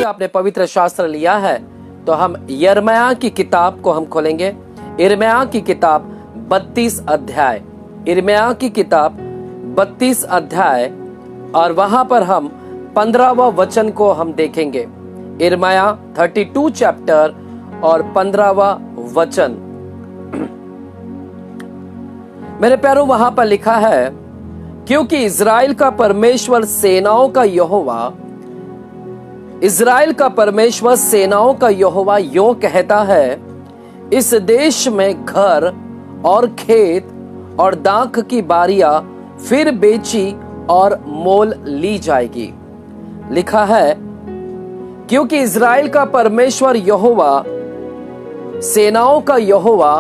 आपने पवित्र शास्त्र लिया है तो हम यिर्मयाह की किताब को हम खोलेंगे। यिर्मयाह की किताब 32 अध्याय, यिर्मयाह की किताब 32 अध्याय और वहां पर हम 15वां वचन को हम देखेंगे। यिर्मयाह 32 चैप्टर और 15वां वचन। मेरे प्यारों, वहां पर लिखा है, क्योंकि इज़राइल का परमेश्वर सेनाओं का यहोवा, इज़राइल का परमेश्वर सेनाओं का यहोवा यूं कहता है, इस देश में घर और खेत और दाख की बारियां फिर बेची और मोल ली जाएगी। लिखा है, क्योंकि इज़राइल का परमेश्वर यहोवा सेनाओं का यहोवा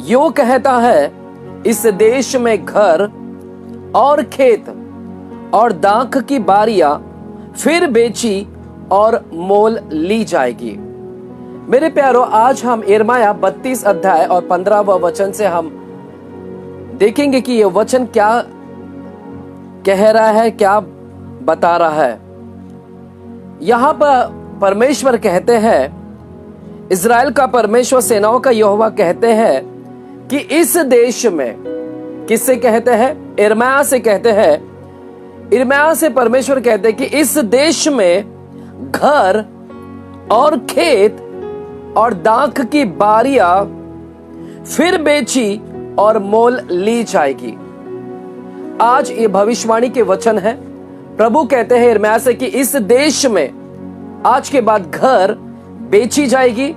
यूं कहता है, इस देश में घर और खेत और दाख की बारियां फिर बेची और मोल ली जाएगी। मेरे प्यारों, आज हम यिर्मयाह 32 अध्याय और 15वां वचन से हम देखेंगे कि यह वचन क्या कह रहा है, क्या बता रहा है। यहां पर परमेश्वर कहते हैं, इज़राइल का परमेश्वर सेनाओं का यहोवा कहते हैं कि इस देश में, किससे कहते हैं? यिर्मयाह से कहते हैं। यिर्मयाह से परमेश्वर कहते हैं कि इस देश में घर और खेत और दाख की बारियां फिर बेची और मोल ली जाएगी। आज ये भविष्यवाणी के वचन है। प्रभु कहते हैं यिर्मयाह से कि इस देश में आज के बाद घर बेची जाएगी,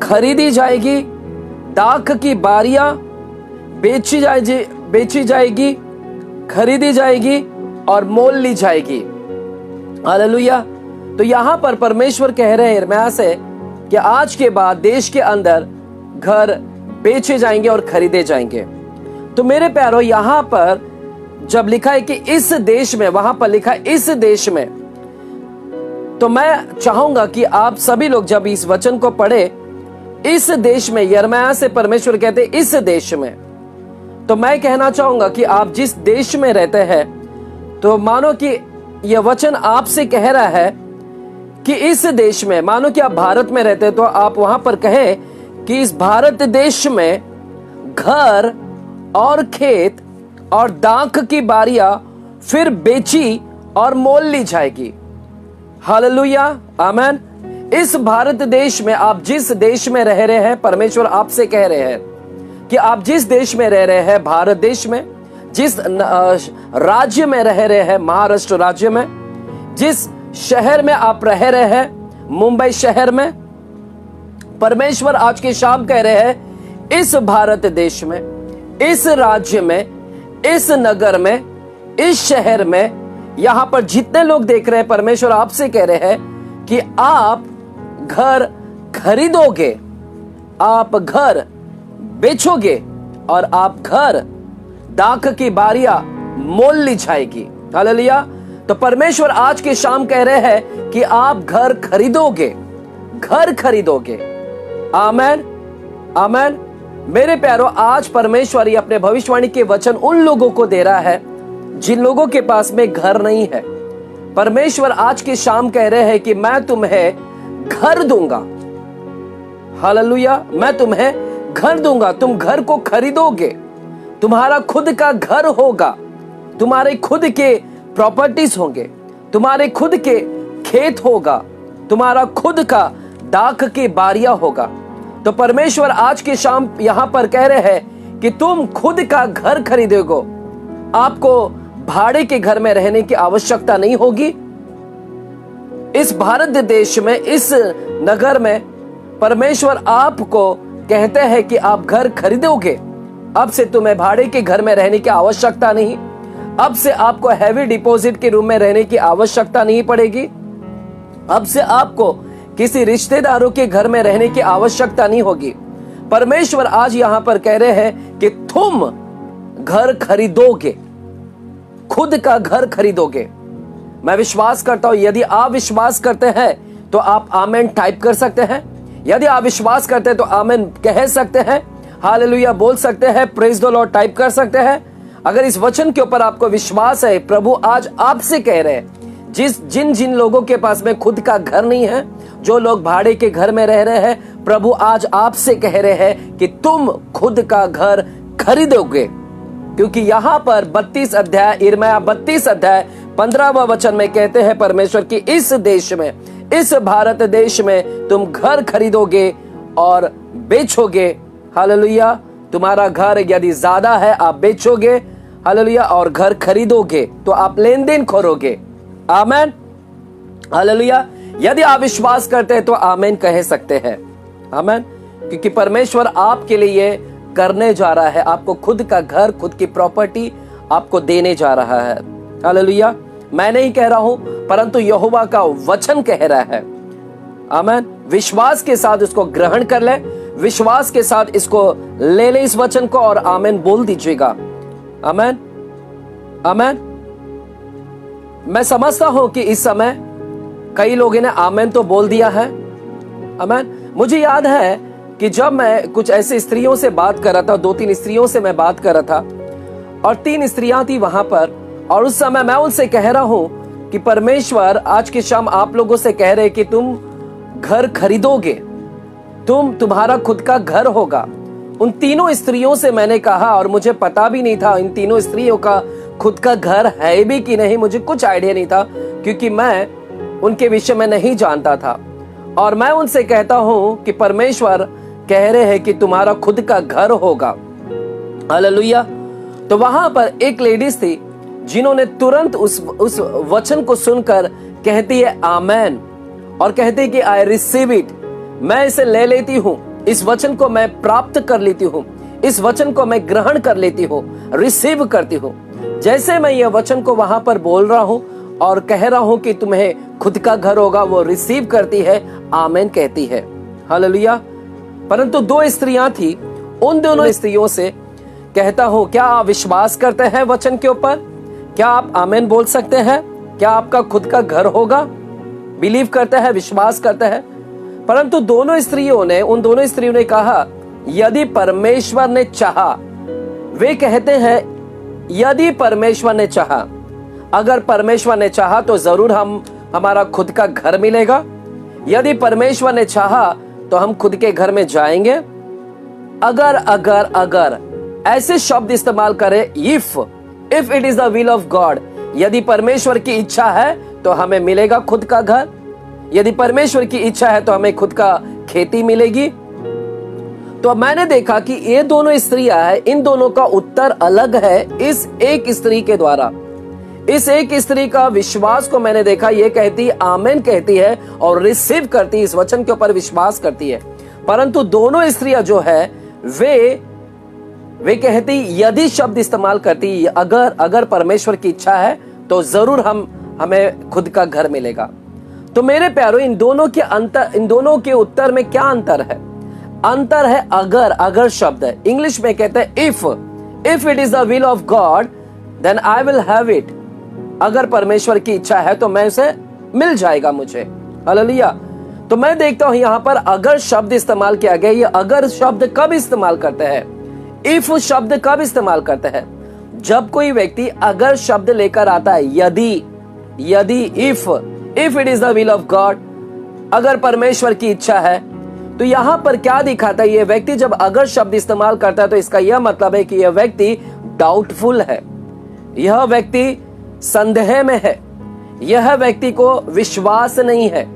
खरीदी जाएगी, दाख की बारियां बेची जाएगी, खरीदी जाएगी और मोल ली जाएगी। हालेलुया। तो यहां पर परमेश्वर कह रहे हैं यिर्मयाह से कि आज के बाद देश के अंदर घर बेचे जाएंगे और खरीदे जाएंगे। तो मेरे प्यारों, यहां पर जब लिखा है कि इस देश में, वहां पर लिखा है इस देश में, तो मैं चाहूंगा कि आप सभी लोग जब इस वचन को पढ़े, इस देश में, यिर्मयाह से परमेश्वर कहते इस देश में, तो मैं कहना चाहूंगा कि आप जिस देश में रहते हैं, तो मानो कि यह वचन आपसे कह रहा है कि इस देश में, मानो कि आप भारत में रहते हैं, तो आप वहां पर कहें कि इस भारत देश में घर और खेत और दाख की बारियां फिर बेची और मोल ली जाएगी। हालेलुया, आमेन। इस भारत देश में, आप जिस देश में रह रहे हैं, परमेश्वर आपसे कह रहे हैं कि आप जिस देश में रह रहे हैं, भारत देश में, जिस राज्य में रह रहे हैं, महाराष्ट्र राज्य में, जिस शहर में आप रह रहे हैं, मुंबई शहर में, परमेश्वर आज के शाम कह रहे हैं, इस भारत देश में, इस राज्य में, इस नगर में, इस शहर में, यहां पर जितने लोग देख रहे हैं, परमेश्वर आपसे कह रहे हैं कि आप घर खरीदोगे, आप घर बेचोगे और आप घर दाख की बारियां मोल ली जाएगी। हालेलुया। तो परमेश्वर आज के शाम कह रहे हैं कि आप घर खरीदोगे, घर खरीदोगे। आमेन, आमेन। मेरे प्यारों, आज परमेश्वर ही अपने भविष्यवाणी के वचन उन लोगों को दे रहा है जिन लोगों के पास में घर नहीं है। परमेश्वर आज के शाम कह रहे हैं कि मैं तुम्हें घर दूंगा। हालेलुया। मैं तुम्हें घर दूंगा, तुम घर को खरीदोगे, तुम्हारा खुद का घर होगा, तुम्हारे खुद के प्रॉपर्टीज होंगे, तुम्हारे खुद के खेत होगा, तुम्हारा खुद का दाख की बारियां होगा। तो परमेश्वर आज के शाम यहां पर कह रहे हैं कि तुम खुद का घर खरीदोगे, आपको भाड़े के घर में रहने की आवश्यकता नहीं होगी। इस भारत देश में, इस नगर में परमेश्वर आपको कहते हैं कि आप घर खरीदोगे। अब से तुम्हें भाड़े के घर में रहने की आवश्यकता नहीं, अब से आपको हैवी डिपॉजिट के रूम में रहने की आवश्यकता नहीं पड़ेगी, अब से आपको किसी रिश्तेदारों के घर में रहने की आवश्यकता नहीं होगी। परमेश्वर आज यहां पर कह रहे हैं कि तुम घर खरीदोगे, खुद का घर खरीदोगे। मैं विश्वास करता हूं, यदि आप विश्वास करते हैं तो आप आमेन टाइप कर सकते हैं। यदि आप विश्वास करते हैं तो आमेन कह सकते हैं, हालेलुया बोल सकते हैं, प्रेज द लॉर्ड टाइप कर सकते हैं। अगर इस वचन के ऊपर आपको विश्वास है, प्रभु आज आपसे कह रहे हैं जिन जिन लोगों के पास में खुद का घर नहीं है, जो लोग भाड़े के घर में रह रहे हैं, प्रभु आज आपसे कह रहे हैं कि तुम खुद का घर खरीदोगे। क्योंकि यहां पर 32 अध्याय यिर्मयाह 32 अध्याय 15वां वचन में कहते हैं परमेश्वर कि इस देश में, इस भारत देश में तुम घर खरीदोगे और बेचोगे। हालेलुया। तुम्हारा घर यदि ज्यादा है आप बेचोगे, हालेलुया, और घर खरीदोगे तो आप लेन देन करोगे। आमेन। हालेलुया। यदि आप विश्वास करते हैं तो आमेन कह सकते हैं। आमेन। क्योंकि परमेश्वर आपके लिए करने जा रहा है, आपको खुद का घर, खुद की प्रॉपर्टी आपको देने जा रहा है। हालेलुया। मैं नहीं कह रहा हूं, परंतु यहोवा का वचन कह रहा है। आमेन। विश्वास के साथ इसको ग्रहण कर ले, विश्वास के साथ इसको ले ले इस वचन को, और आमेन बोल दीजिएगा। आमेन। आमेन। मैं समझता हूं कि इस समय कई लोगों ने आमेन तो बोल दिया है। आमेन। मुझे याद है कि जब मैं कुछ ऐसे स्त्रियों से बात कर रहा था, 2-3 स्त्रियों से मैं बात कर रहा था, और 3 स्त्रियां थी वहां पर, और उस समय मैं उनसे कह रहा हूं कि परमेश्वर आज की शाम आप लोगों से कह रहे कि तुम घर खरीदोगे, तुम्हारा खुद का घर होगा। उन तीनों स्त्रियों से मैंने कहा, और मुझे पता भी नहीं था इन तीनों स्त्रियों का खुद का घर है भी कि नहीं, मुझे कुछ आइडिया नहीं था, क्योंकि मैं उनके विषय में नहीं जानता था। और मैं उनसे कहता हूं कि परमेश्वर कह रहे हैं कि तुम्हारा खुद का घर होगा। हालेलुया। तो वहां पर एक लेडीज थी जिन्होंने तुरंत उस वचन को सुनकर कहती है आमेन, और कहती है कि आई रिसीव इट, मैं इसे ले लेती हूं, इस वचन को मैं प्राप्त कर लेती हूं, इस वचन को मैं ग्रहण कर लेती हूं, रिसीव करती हूं। जैसे मैं ये वचन को वहां पर बोल रहा हूं और कह रहा हूं कि तुम्हें खुद का घर होगा, वो रिसीव करती है, आमेन कहती है। हालेलुया। परंतु 2 स्त्रियां थी, उन दोनों स्त्रियों से कहता हूं, क्या आप विश्वास करते हैं वचन के ऊपर? क्या आप आमेन बोल सकते हैं? क्या आपका खुद का घर होगा? बिलीव करते हैं, विश्वास करते हैं? परंतु उन दोनों स्त्रियों ने कहा यदि परमेश्वर ने चाहा, वे कहते हैं यदि परमेश्वर ने चाहा, अगर परमेश्वर ने चाहा तो जरूर हमारा खुद का घर मिलेगा। यदि परमेश्वर ने चाहा तो हम खुद के घर में जाएंगे। अगर ऐसे शब्द इस्तेमाल करें, if it is the will of God, यदि परमेश्वर की इच्छा है तो हमें मिलेगा खुद का घर। यदि परमेश्वर की इच्छा है तो हमें खुद का खेती मिलेगी। तो मैंने देखा कि ये दोनों स्त्रियां हैं, इन दोनों का उत्तर अलग है इस एक स्त्री के द्वारा। इस एक स्त्री का विश्वास को मैंने देखा, ये कहती आमेन कहती है और रिसीव करती, इस वचन के ऊपर विश्वास करती है। परंतु दोनों स्त्रियां जो है वे कहती यदि शब्द इस्तेमाल करती, अगर परमेश्वर की इच्छा है तो जरूर हमें खुद का घर मिलेगा। तो मेरे प्यारो, इन दोनों के उत्तर में क्या अंतर है? अंतर है अगर शब्द है। इंग्लिश में कहते हैं if it is the will of God then I will have it, अगर परमेश्वर की इच्छा है तो मैं उसे मिल जाएगा मुझे। हालेलुया। तो मैं देखता हूं यहां पर अगर शब्द इस्तेमाल किया गया। ये अगर शब्द कब इस्तेमाल करते हैं? इफ शब्द कब इस्तेमाल करते हैं? जब कोई व्यक्ति अगर शब्द लेकर आता है, यदि if it is the will of God, अगर परमेश्वर की इच्छा है, तो यहां पर क्या दिखाता है? ये व्यक्ति जब अगर शब्द इस्तेमाल करता है तो इसका यह मतलब है कि यह व्यक्ति डाउटफुल है, यह व्यक्ति संदेह में है, यह व्यक्ति को विश्वास नहीं है,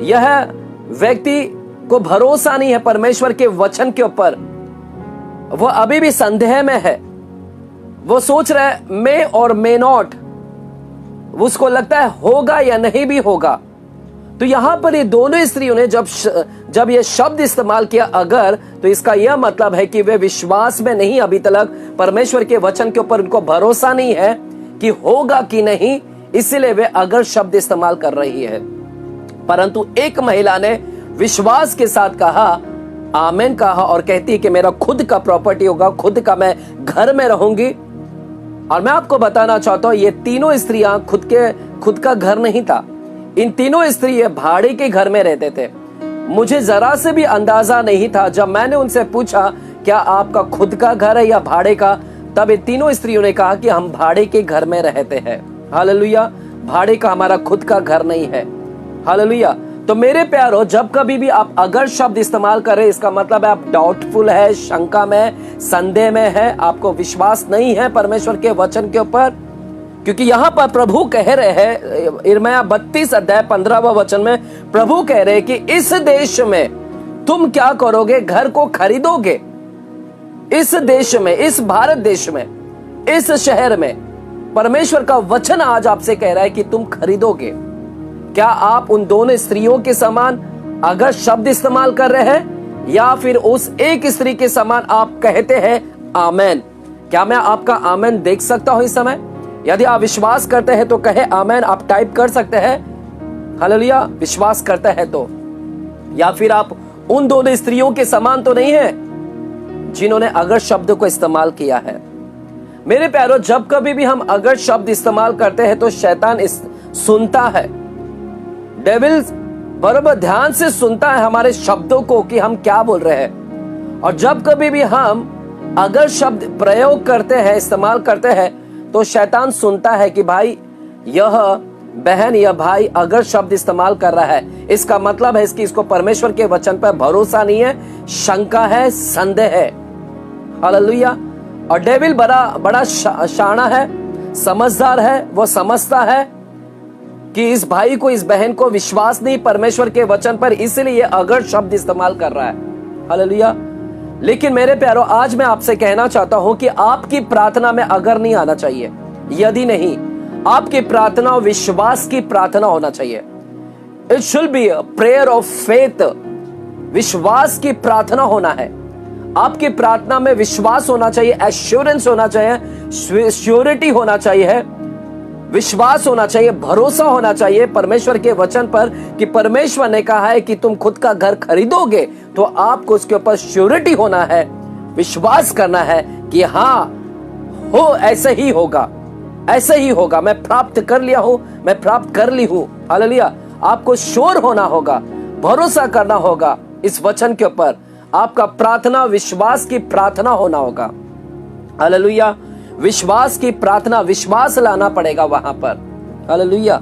यह व्यक्ति को भरोसा नहीं है परमेश्वर के वचन के ऊपर। वो अभी भी संदेह में है, वो सोच रहा है मे और मे नॉट, उसको लगता है होगा या नहीं भी होगा। तो यहां पर ये दोनों स्त्रियों ने जब ये शब्द इस्तेमाल किया अगर, तो इसका यह मतलब है कि वे विश्वास में नहीं, अभी तक परमेश्वर के वचन के ऊपर उनको भरोसा नहीं है कि होगा कि नहीं, इसीलिए वे अगर शब्द इस्तेमाल कर रही है। परंतु एक महिला ने विश्वास के साथ कहा, आमेन कहा, और कहती है कि मेरा खुद का प्रॉपर्टी होगा, खुद का मैं घर में रहूंगी। और मैं आपको बताना चाहता हूं ये तीनों स्त्रियां खुद का घर नहीं था। इन तीनों स्त्री भाड़े के घर में रहते थे। मुझे जरा से भी अंदाजा नहीं था जब मैंने उनसे पूछा क्या आपका खुद का घर है या भाड़े का, तब ये तीनों स्त्रियों ने कहा कि हम भाड़े के घर में रहते हैं। हालेलुया। भाड़े का हमारा खुद का घर नहीं है। हालेलुया। तो मेरे प्यारो, जब कभी भी आप अगर शब्द इस्तेमाल करें, इसका मतलब है आप डाउटफुल है, शंका में, संदेह में है, आपको विश्वास नहीं है परमेश्वर के वचन के ऊपर। क्योंकि यहां पर प्रभु कह रहे हैं, यिर्मयाह 32 अध्याय 15वां वचन में प्रभु कह रहे हैं कि इस देश में तुम क्या करोगे? घर को खरीदोगे। इस देश में, इस भारत देश में, इस शहर में परमेश्वर का वचन आज आपसे कह रहा है कि तुम खरीदोगे। क्या आप उन दोनों स्त्रियों के समान अगर शब्द इस्तेमाल कर रहे हैं, या फिर उस एक स्त्री के समान आप कहते हैं आमेन? क्या मैं आपका आमेन देख सकता हूं इस समय? यदि आप विश्वास करते हैं तो कहे आमेन। आप टाइप कर सकते हैं हालेलुया, विश्वास करते हैं तो। या फिर आप उन दोनों स्त्रियों के समान तो नहीं है जिन्होंने अगर शब्द को इस्तेमाल किया है। मेरे प्यारो, जब कभी भी हम अगर शब्द इस्तेमाल करते हैं तो शैतान सुनता है। डेविल बराबर ध्यान से सुनता है हमारे शब्दों को कि हम क्या बोल रहे हैं। और जब कभी भी हम अगर शब्द प्रयोग करते हैं, इस्तेमाल करते हैं, तो शैतान सुनता है कि भाई यह बहन या भाई अगर शब्द इस्तेमाल कर रहा है, इसका मतलब है इसको परमेश्वर के वचन पर भरोसा नहीं है, शंका है, संदेह है। हालेलुया। और डेविल बड़ा शाना है, समझदार है। वो समझता है कि इस भाई को, इस बहन को विश्वास नहीं परमेश्वर के वचन पर, इसलिए अगर शब्द इस्तेमाल कर रहा है। हालेलुया। लेकिन मेरे प्यारो, आज मैं आपसे कहना चाहता हूं कि आपकी प्रार्थना में अगर नहीं आना चाहिए। यदि नहीं, आपकी प्रार्थना विश्वास की प्रार्थना होना चाहिए। It should be a prayer of faith. विश्वास की प्रार्थना होना है। आपकी प्रार्थना में विश्वास होना चाहिए, एश्योरेंस होना चाहिए, श्योरिटी होना चाहिए, विश्वास होना चाहिए, भरोसा होना चाहिए परमेश्वर के वचन पर कि परमेश्वर ने कहा है कि तुम खुद का घर खरीदोगे, तो आपको उसके ऊपर श्योरिटी होना है, विश्वास करना है कि हाँ हो, ऐसे ही होगा, ऐसे ही होगा। मैं प्राप्त कर लिया हूं, मैं प्राप्त कर ली हूं। हालेलुया। आपको श्योर होना होगा, भरोसा करना होगा इस वचन के ऊपर। आपका प्रार्थना विश्वास की प्रार्थना होना होगा। हालेलुया। विश्वास की प्रार्थना, विश्वास लाना पड़ेगा वहां पर। हालेलुया।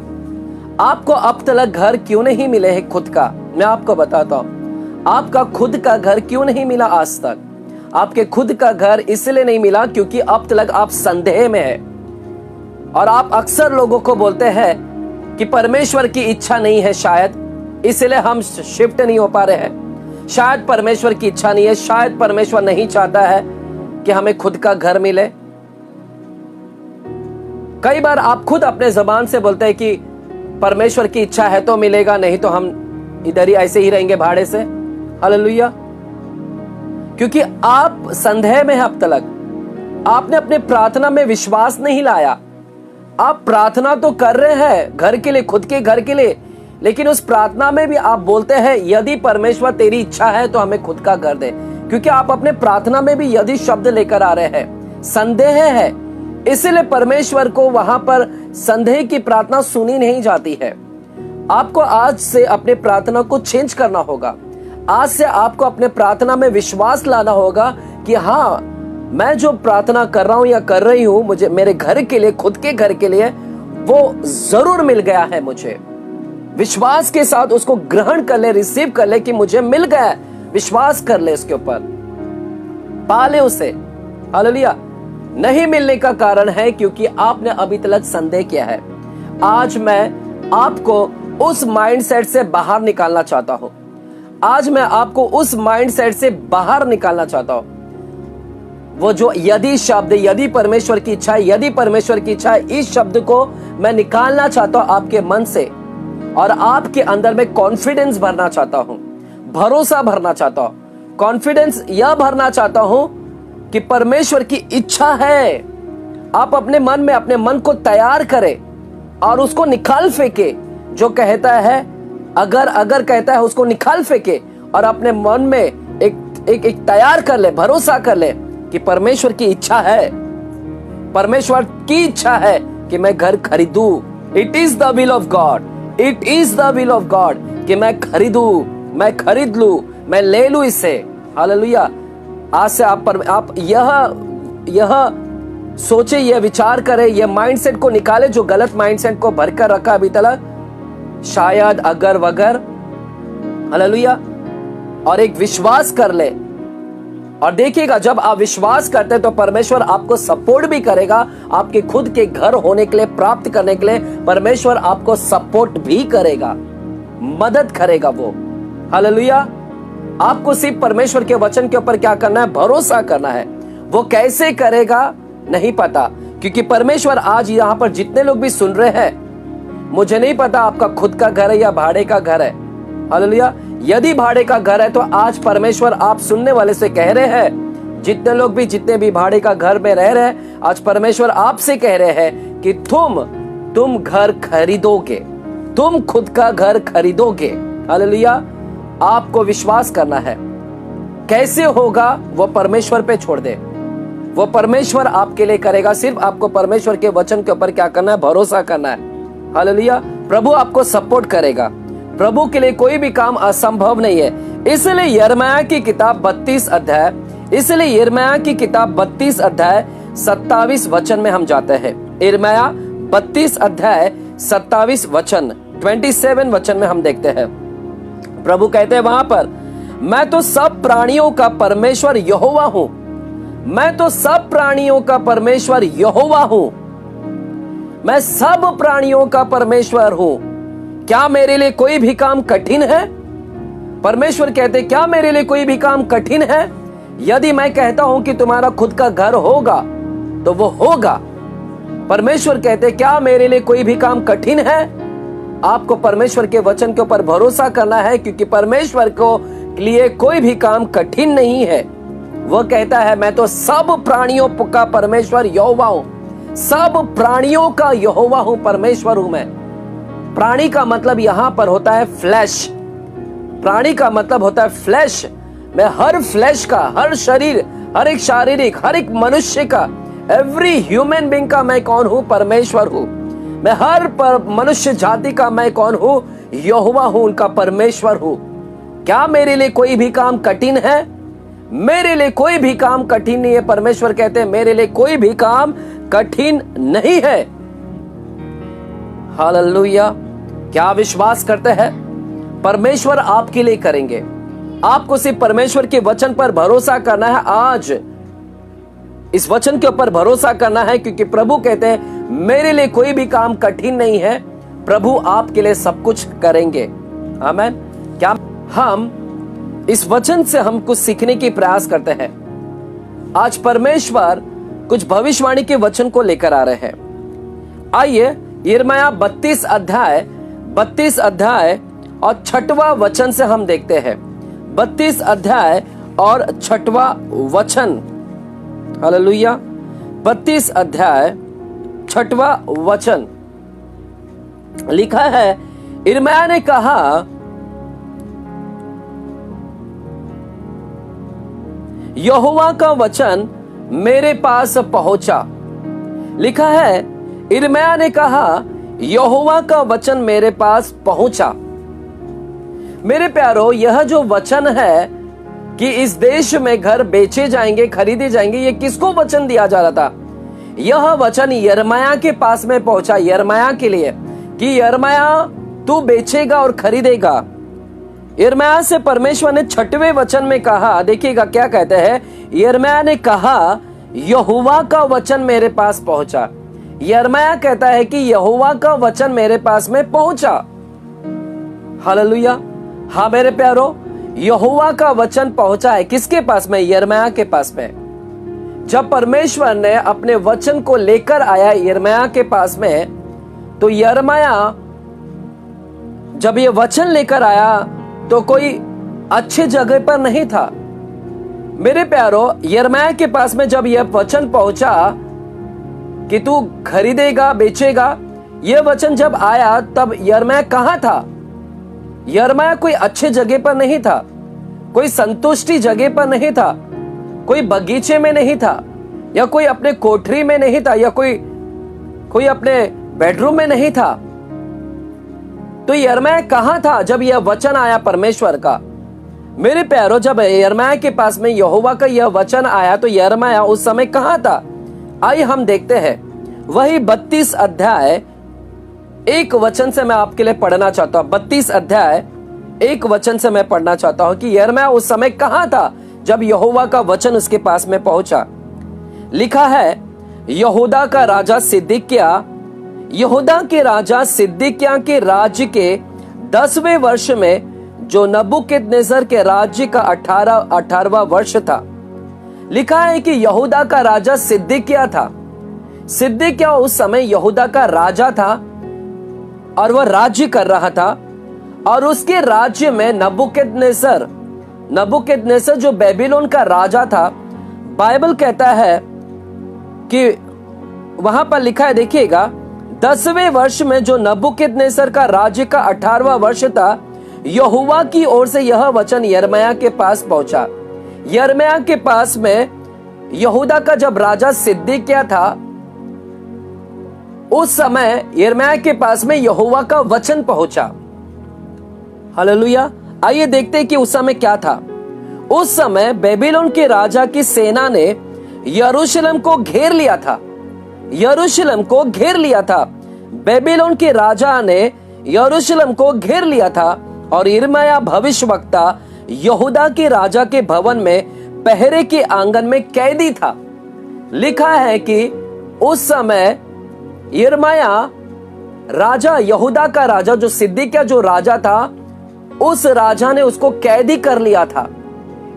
आपको अब तक घर क्यों नहीं मिले हैं खुद का? मैं आपको बताता हूं, आपका खुद का घर क्यों नहीं मिला आज तक? आपके खुद का घर इसलिए नहीं मिला क्योंकि अब तक आप संदेह में है। और आप अक्सर लोगों को बोलते हैं कि परमेश्वर की इच्छा नहीं है, शायद इसलिए हम शिफ्ट नहीं हो पा रहे हैं। शायद परमेश्वर की इच्छा नहीं है, शायद परमेश्वर नहीं चाहता है कि हमें खुद का घर मिले। कई बार आप खुद अपने जबान से बोलते हैं कि परमेश्वर की इच्छा है तो मिलेगा, नहीं तो हम इधर ही ऐसे ही रहेंगे भाड़े से। हालेलुया। क्योंकि आप संदेह में हैं अब तक। आपने अपने प्रार्थना में विश्वास नहीं लाया। आप प्रार्थना तो कर रहे हैं घर के लिए, खुद के घर के लिए, लेकिन उस प्रार्थना में भी आप बोलते हैं यदि परमेश्वर तेरी इच्छा है तो हमें खुद का घर दे। क्योंकि आप अपने प्रार्थना में भी यदि शब्द लेकर आ रहे हैं, संदेह है, इसलिए परमेश्वर को वहां पर संदेह की प्रार्थना सुनी नहीं जाती है। आपको आज से अपने प्रार्थना को चेंज करना होगा। आज से आपको अपने प्रार्थना में विश्वास लाना होगा कि हाँ, मैं जो प्रार्थना कर रहा हूं या कर रही हूं, मुझे मेरे घर के लिए, खुद के घर के लिए, वो जरूर मिल गया है। मुझे विश्वास के साथ उसको ग्रहण कर ले, रिसीव कर ले कि मुझे मिल गया। विश्वास कर ले, उसके ऊपर पा ले उसे। हालेलुया। नहीं मिलने का कारण है क्योंकि आपने अभी तक संदेह किया है। आज मैं आपको उस माइंडसेट से बाहर निकालना चाहता हूं। आज मैं आपको उस माइंडसेट से बाहर निकालना चाहता हूं। वो जो यदि शब्द, यदि परमेश्वर की इच्छा है, यदि परमेश्वर की इच्छा है, इस शब्द को मैं निकालना चाहता हूं आपके मन से, और आपके अंदर में कॉन्फिडेंस भरना चाहता हूं, भरोसा भरना चाहता हूं। कॉन्फिडेंस यह भरना चाहता हूं कि परमेश्वर की इच्छा है। आप अपने मन में अपने मन को तैयार करें और उसको निकाल फेंके। जो कहता है अगर कहता है उसको निकाल फेंके और अपने मन में एक तैयार कर ले, भरोसा कर ले कि परमेश्वर की इच्छा है, परमेश्वर की इच्छा है कि मैं घर खरीदूं। It is the will of God, it is the will of God कि मैं खरीदूं, मैं खरीद लूं, मैं ले लूं इसे। हालेलुया। आज से आप यह सोचे, ये विचार करे, ये माइंडसेट को निकाले जो गलत माइंडसेट को भरकर रखा अभी तक, शायद अगर वगर, हालेलुया, और एक विश्वास कर ले। और देखिएगा जब आप विश्वास करते हैं तो परमेश्वर आपको सपोर्ट भी करेगा। आपके खुद के घर होने के लिए, प्राप्त करने के लिए परमेश्वर आपको सपोर्ट भी करेगा, मदद करेगा वो। हालेलुया। आपको सिर्फ परमेश्वर के वचन के ऊपर क्या करना है? भरोसा करना है। वो कैसे करेगा नहीं पता, क्योंकि परमेश्वर आज यहां पर जितने लोग भी सुन रहे हैं, मुझे नहीं पता आपका खुद का घर है या भाड़े का घर है। हालेलुया। यदि भाड़े का घर है तो आज परमेश्वर आप सुनने वाले से कह रहे हैं, जितने भी भाड़े का घर में रह रहे हैं, आज परमेश्वर आपसे कह रहे हैं कि तुम घर खरीदोगे, तुम खुद का घर खरीदोगे। हालेलुया। आपको विश्वास करना है। कैसे होगा वो परमेश्वर पे छोड़ दे, वो परमेश्वर आपके लिए करेगा। सिर्फ आपको परमेश्वर के वचन के ऊपर क्या करना है? भरोसा करना है। हालेलुया। प्रभु आपको सपोर्ट करेगा। प्रभु के लिए कोई भी काम असंभव नहीं है। इसलिए यिर्मयाह की किताब 32 अध्याय 27 वचन में हम जाते हैं। यिर्मयाह 32 अध्याय 27 वचन 27 वचन में हम देखते हैं, प्रभु कहते हैं वहां पर, मैं तो सब प्राणियों का परमेश्वर यहोवा हूं। मैं तो सब प्राणियों का परमेश्वर यहोवा हूं। मैं सब प्राणियों का परमेश्वर हूं। क्या मेरे लिए कोई भी काम कठिन है? परमेश्वर कहते, क्या मेरे लिए कोई भी काम कठिन है? यदि मैं कहता हूं कि तुम्हारा खुद का घर होगा तो वो होगा। परमेश्वर कहते, क्या मेरे लिए कोई भी काम कठिन है? आपको परमेश्वर के वचन के ऊपर भरोसा करना है, क्योंकि परमेश्वर को लिए कोई भी काम कठिन नहीं है। वह कहता है, मैं तो सब प्राणियों का परमेश्वर यहोवा हूं। सब प्राणियों का यहोवा हूं, परमेश्वर हूं मैं। प्राणी का मतलब यहां पर होता है फ्लैश। प्राणी का मतलब होता है फ्लैश। मैं हर फ्लैश का, हर शरीर, हर एक शारीरिक, हर एक मनुष्य का, एवरी ह्यूमन बीइंग का मैं कौन हूं? परमेश्वर हूं। मैं हर मनुष्य जाति का मैं कौन हूं? यहोवा हूं, उनका परमेश्वर हूं। क्या मेरे लिए कोई भी काम कठिन है? मेरे लिए कोई भी काम कठिन नहीं है। परमेश्वर कहते हैं, मेरे लिए कोई भी काम कठिन नहीं है। हालेलुया। क्या विश्वास करते हैं? परमेश्वर आपके लिए करेंगे। आपको सिर्फ परमेश्वर के वचन पर भरोसा करना है। आज इस वचन के ऊपर भरोसा करना है, क्योंकि प्रभु कहते हैं, मेरे लिए कोई भी काम कठिन नहीं है। प्रभु आपके लिए सब कुछ करेंगे। आमीन। क्या हम इस वचन से हम कुछ सीखने की प्रयास करते हैं? आज परमेश्वर कुछ भविष्यवाणी के वचन को लेकर आ रहे हैं। आइए यिर्मयाह 32 अध्याय और 6वां वचन से हम देखते हैं। 32 अध्याय और 6वां वचन। हालेलुया। 32 अध्याय 6वां वचन लिखा है, यिर्मयाह ने कहा, यहोवा का वचन मेरे पास पहुंचा। लिखा है, यिर्मयाह ने कहा, यहोवा का वचन मेरे पास पहुंचा। मेरे प्यारो, यह जो वचन है कि इस देश में घर बेचे जाएंगे, खरीदे जाएंगे, ये किसको वचन दिया जा रहा था? यह वचन यिर्मयाह के पास में पहुंचा, यिर्मयाह के लिए, कि यिर्मयाह तू बेचेगा और खरीदेगा। यिर्मयाह से परमेश्वर ने 6वें वचन में कहा, देखिएगा क्या कहते हैं। यिर्मयाह ने कहा, यहोवा का वचन मेरे पास पहुंचा। यिर्मयाह कहता है कि यहोवा का वचन मेरे पास में पहुंचा। हालेलुया। हाँ मेरे प्यारो, यहोवा का वचन पहुंचा है। किसके पास में? यिर्मयाह के पास में। जब परमेश्वर ने अपने वचन को लेकर आया यिर्मयाह के पास में, तो यिर्मयाह जब ये वचन लेकर आया तो कोई अच्छे जगह पर नहीं था। मेरे प्यारो, यिर्मयाह के पास में जब यह वचन पहुंचा कि तू खरीदेगा, बेचेगा, यह वचन जब आया, तब यिर्मयाह कहां था? यिर्मयाह कोई अच्छे जगह पर नहीं था, कोई संतुष्टि जगह पर नहीं था, कोई बगीचे में नहीं था, या कोई अपने कोठरी में नहीं था, या कोई अपने बेडरूम में नहीं था। तो यिर्मयाह कहां था जब यह वचन आया परमेश्वर का? मेरे प्यारो, जब यिर्मयाह के पास में यहोवा का यह वचन आया तो यिर्मयाह उस समय कहां था? आइए हम देखते हैं वही 32 अध्याय 1 वचन से मैं आपके लिए पढ़ना चाहता हूं। 32 अध्याय 1 वचन से मैं पढ़ना चाहता हूं कि यिर्मयाह उस समय कहां था जब यहोवा का वचन उसके पास में पहुंचा। लिखा है, यहूदा का राजा सिदकिय्याह, यहूदा के राजा सिदकिय्याह के राज्य के 10वें वर्ष में, जो नबूकदनेस्सर के राज्य का 18वां वर्ष था। लिखा है कि यहूदा का राजा सिदकिय्याह था। सिदकिय्याह उस समय यहूदा का राजा था और वह राज्य कर रहा था, और उसके राज्य में नबूकदनेस्सर जो बेबीलोन का राजा था, बाइबल कहता है कि वहां पर लिखा है, देखिएगा, 10वें वर्ष में जो नबूकदनेस्सर का राज्य का 18वां वर्ष था, यहोवा की ओर से यह वचन यिर्मयाह के पास पहुंचा। यिर्मयाह के पास में यहूदा का जब राजा सिदकिय्याह था, उस समय यिर्मयाह के पास में यहोवा का वचन पहुंचा। हालेलुया। आइए देखते हैं कि उस समय क्या था। उस समय बेबीलोन के राजा की सेना ने यरूशलेम को घेर लिया था। यरूशलेम को घेर लिया था। बेबीलोन के राजा ने यरूशलेम को घेर लिया था, और यिर्मयाह भविष्यवक्ता यहूदा के राजा के भवन में पहरे के आंगन में कैदी था। लिखा है कि उस समय यिर्मयाह राजा, यहूदा का राजा जो सिदकिय्याह जो राजा था, उस राजा ने उसको कैदी कर लिया था।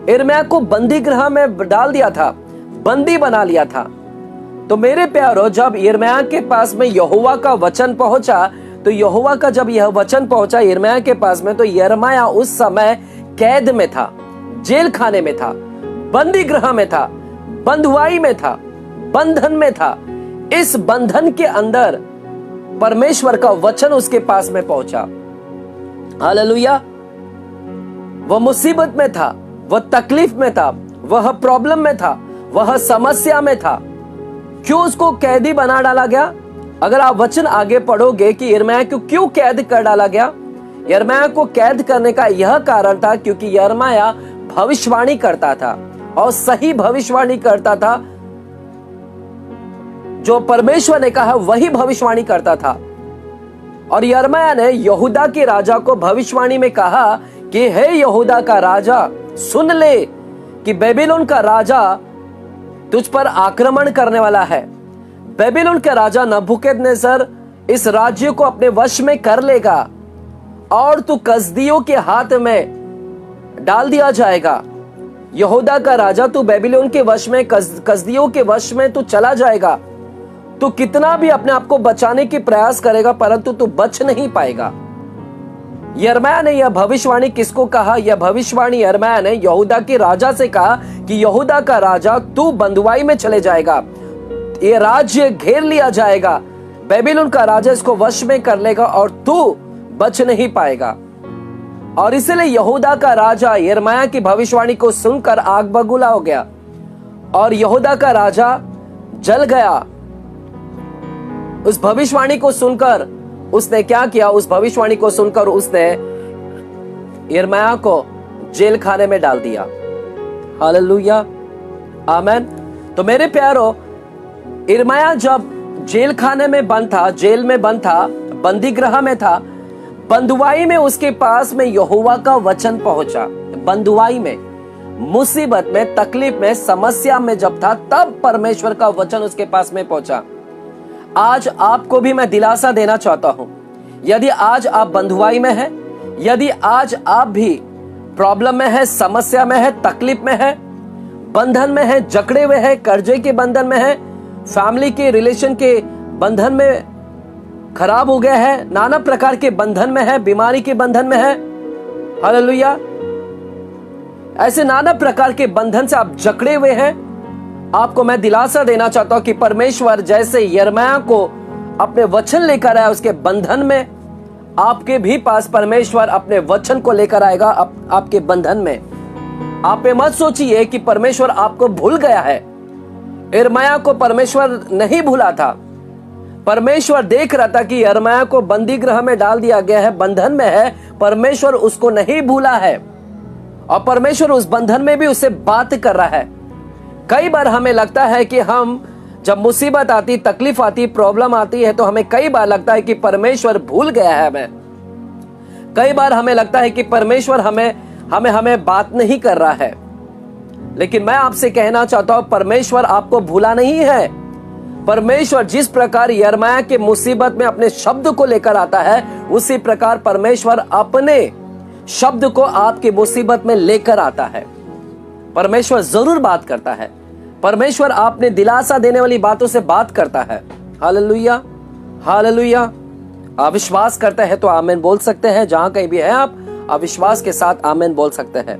यिर्मयाह को बंदी गृह में डाल दिया था, बंदी बना लिया था। तो मेरे प्यारो, जब यिर्मयाह के पास में यहोवा का वचन पहुंचा, तो यहोवा का जब यह वचन पहुंचा यिर्मयाह के पास में, तो यिर्मयाह उस समय कैद में था, जेल खाने में था, बंदी गृह में था, बंधुआई में था, बंधन में था। इस बंधन के अंदर परमेश्वर का वचन उसके पास में पहुंचा। हालेलुया। वह मुसीबत में था, वह तकलीफ में था, वह प्रॉब्लम में था, वह समस्या में था। क्यों उसको कैदी बना डाला गया? अगर आप वचन आगे पढ़ोगे कि यिर्मयाह को क्यों कैद कर डाला गया। यिर्मयाह को कैद करने का यह कारण था क्योंकि यिर्मयाह भविष्यवाणी करता था, और सही भविष्यवाणी करता था। जो परमेश्वर ने कहा वही भविष्यवाणी करता था। और यिर्मयाह ने यहूदा के राजा को भविष्यवाणी में कहा कि हे यहूदा का राजा, सुन ले कि बेबीलोन का राजा तुझ पर आक्रमण करने वाला है। बेबीलोन का राजा नबूकदनेस्सर इस राज्य को अपने वश में कर लेगा, और तू कसदियों के हाथ में डाल दिया जाएगा। यहूदा का राजा, तू बेबीलोन के वश में, कसदियों के वश में तू चला जाएगा। तू कितना भी अपने आप को बचाने की प्रयास करेगा, परंतु तू बच नहीं पाएगा। यिर्मयाह ने यह भविष्यवाणी किसको कहा? यह भविष्यवाणी यिर्मयाह ने यहूदा के राजा से कहा कि यहूदा का राजा, तू बंधुआई में चले जाएगा, ये राज्य घेर लिया जाएगा, बेबीलोन का राजा इसको वश में कर लेगा और तू बच नहीं पाएगा। और इसलिए यहूदा का राजा यिर्मयाह की भविष्यवाणी को सुनकर आग बबूला हो गया, और यहूदा का राजा जल गया। उस भविष्यवाणी को सुनकर उसने क्या किया? उस भविष्यवाणी को सुनकर उसने यिर्मयाह को जेल खाने में डाल दिया। हालेलुया, आमेन। तो मेरे प्यारो, यिर्मयाह जब जेल खाने में बंद था, जेल में बंद था, बंदी गृह में था, बंधुआई में उसके पास में यहोवा का वचन पहुंचा। बंधुआई में, मुसीबत में, तकलीफ में, समस्या में जब था, तब परमेश्वर का वचन उसके पास में पहुंचा। आज आपको भी मैं दिलासा देना चाहता हूं, यदि आज आप बंधुआई में हैं, यदि आज आप भी प्रॉब्लम में है, समस्या में है, तकलीफ में है, बंधन में है, जकड़े हुए हैं, कर्जे के बंधन में है, फैमिली के रिलेशन के बंधन में खराब हो गया है, नाना प्रकार के बंधन में है, बीमारी के बंधन में है, हालेलुया, ऐसे नाना प्रकार के बंधन से आप जकड़े हुए हैं, आपको मैं दिलासा देना चाहता हूं कि परमेश्वर जैसे यिर्मयाह को अपने वचन लेकर आया उसके बंधन में, आपके भी पास परमेश्वर अपने वचन को लेकर आएगा आपके बंधन में। आप ये मत सोचिए कि परमेश्वर आपको भूल गया है। यिर्मयाह को परमेश्वर नहीं भूला था। परमेश्वर देख रहा था कि यिर्मयाह को बंदी गृह में डाल दिया गया है, बंधन में है, परमेश्वर उसको नहीं भूला है, और परमेश्वर उस बंधन में भी उससे बात कर रहा है। कई बार हमें लगता है कि हम जब मुसीबत आती, तकलीफ आती, प्रॉब्लम आती है तो हमें कई बार लगता है कि परमेश्वर भूल गया है हमें। कई बार हमें लगता है कि परमेश्वर हमें बात नहीं कर रहा है। लेकिन मैं आपसे कहना चाहता हूं, परमेश्वर आपको भूला नहीं है। परमेश्वर जिस प्रकार यिर्मयाह के मुसीबत में अपने शब्द को लेकर आता है, उसी प्रकार परमेश्वर अपने शब्द को आपकी मुसीबत में लेकर आता है। परमेश्वर जरूर बात करता है। परमेश्वर आपने दिलासा देने वाली बातों से बात करता है। Hallelujah, hallelujah. आप विश्वास करते हैं तो आमीन बोल सकते हैं। जहां कहीं भी है आप विश्वास के साथ आमीन बोल सकते हैं।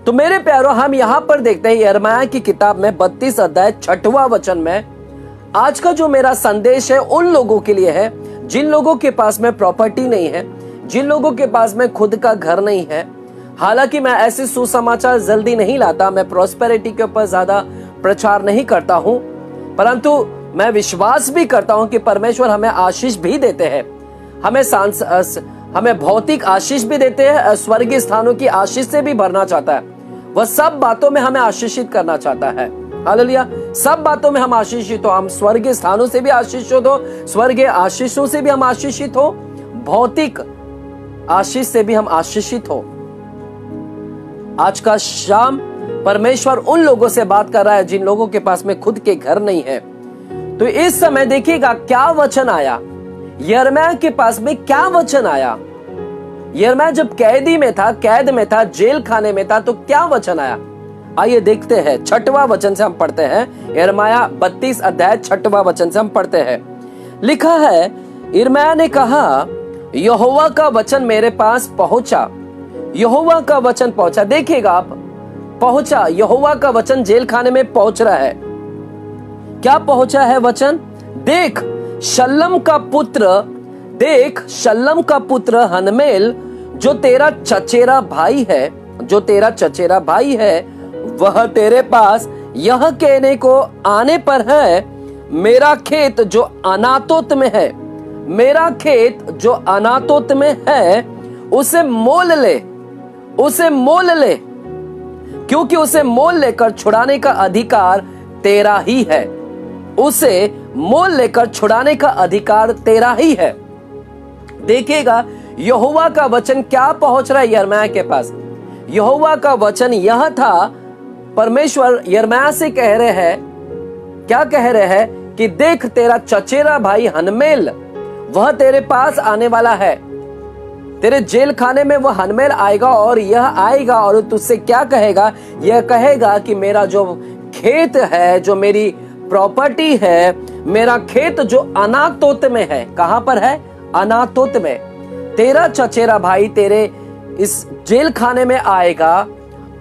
तो मेरे प्यारों, हम यहां पर देखते हैं यिर्मयाह की किताब में 32 अध्याय 6वां वचन में आज का जो मेरा संदेश है उन लोगों के लिए है जिन लोगों के पास में प्रॉपर्टी नहीं है, जिन लोगों के पास में खुद का घर नहीं है। हालांकि मैं ऐसे सुसमाचार जल्दी नहीं लाता, मैं प्रॉस्पेरिटी के ऊपर ज्यादा प्रचार नहीं करता हूं, परंतु मैं विश्वास भी करता हूं कि परमेश्वर हमें आशीष भी देते हैं। हमें भौतिक आशीष भी देते हैं, स्वर्गीय स्थानों की आशीष से भी भरना चाहता है। वह सब बातों में हमें आशीषित करना चाहता है। हालेलुया। सब बातों में हम आशीषित हो, हम स्वर्गीय स्थानों से भी आशीषित हो, स्वर्गीय आशीषों से भी हम आशीषित हो, भौतिक आशीष से भी हम आशीषित हो। आज का शाम परमेश्वर उन लोगों से बात कर रहा है जिन लोगों के पास में खुद के घर नहीं है। तो इस समय देखिएगा क्या वचन आया, यिर्मयाह के पास में क्या वचन आया। यिर्मयाह जब कैदी में था, कैद में था, जेल खाने में था, तो क्या वचन आया, आइए देखते हैं। 6वां वचन से हम पढ़ते हैं। यिर्मयाह 32 अध्याय 6वां वचन से हम पढ़ते हैं। लिखा है, यिर्मयाह ने कहा, यहोवा का वचन मेरे पास पहुंचा। यहोवा का वचन पहुंचा। देखिएगा आप, पहुंचा, यहोवा का वचन जेल खाने में पहुंच रहा है। क्या पहुंचा है वचन? देख शल्लम का पुत्र हनमेल जो तेरा चचेरा भाई है, वह तेरे पास यह कहने को आने पर है, मेरा खेत जो अनातोत में है, उसे मोल ले, क्योंकि उसे मोल लेकर छुड़ाने का अधिकार तेरा ही है। उसे मोल लेकर छुड़ाने का अधिकार तेरा ही है। देखिएगा यहोवा का वचन क्या पहुंच रहा है यिर्मयाह के पास। यहोवा का वचन यह था, परमेश्वर यिर्मयाह से कह रहे हैं, क्या कह रहे हैं कि देख तेरा चचेरा भाई हनमेल वह तेरे पास आने वाला है। तेरे जेल खाने में वह हनमेल आएगा और यह आएगा और तुझसे क्या कहेगा, यह कहेगा कि मेरा जो खेत है, जो मेरी प्रॉपर्टी है, मेरा खेत जो अनातोत में है। कहां पर है? अनातोत में। तेरा चचेरा भाई तेरे इस जेल खाने में आएगा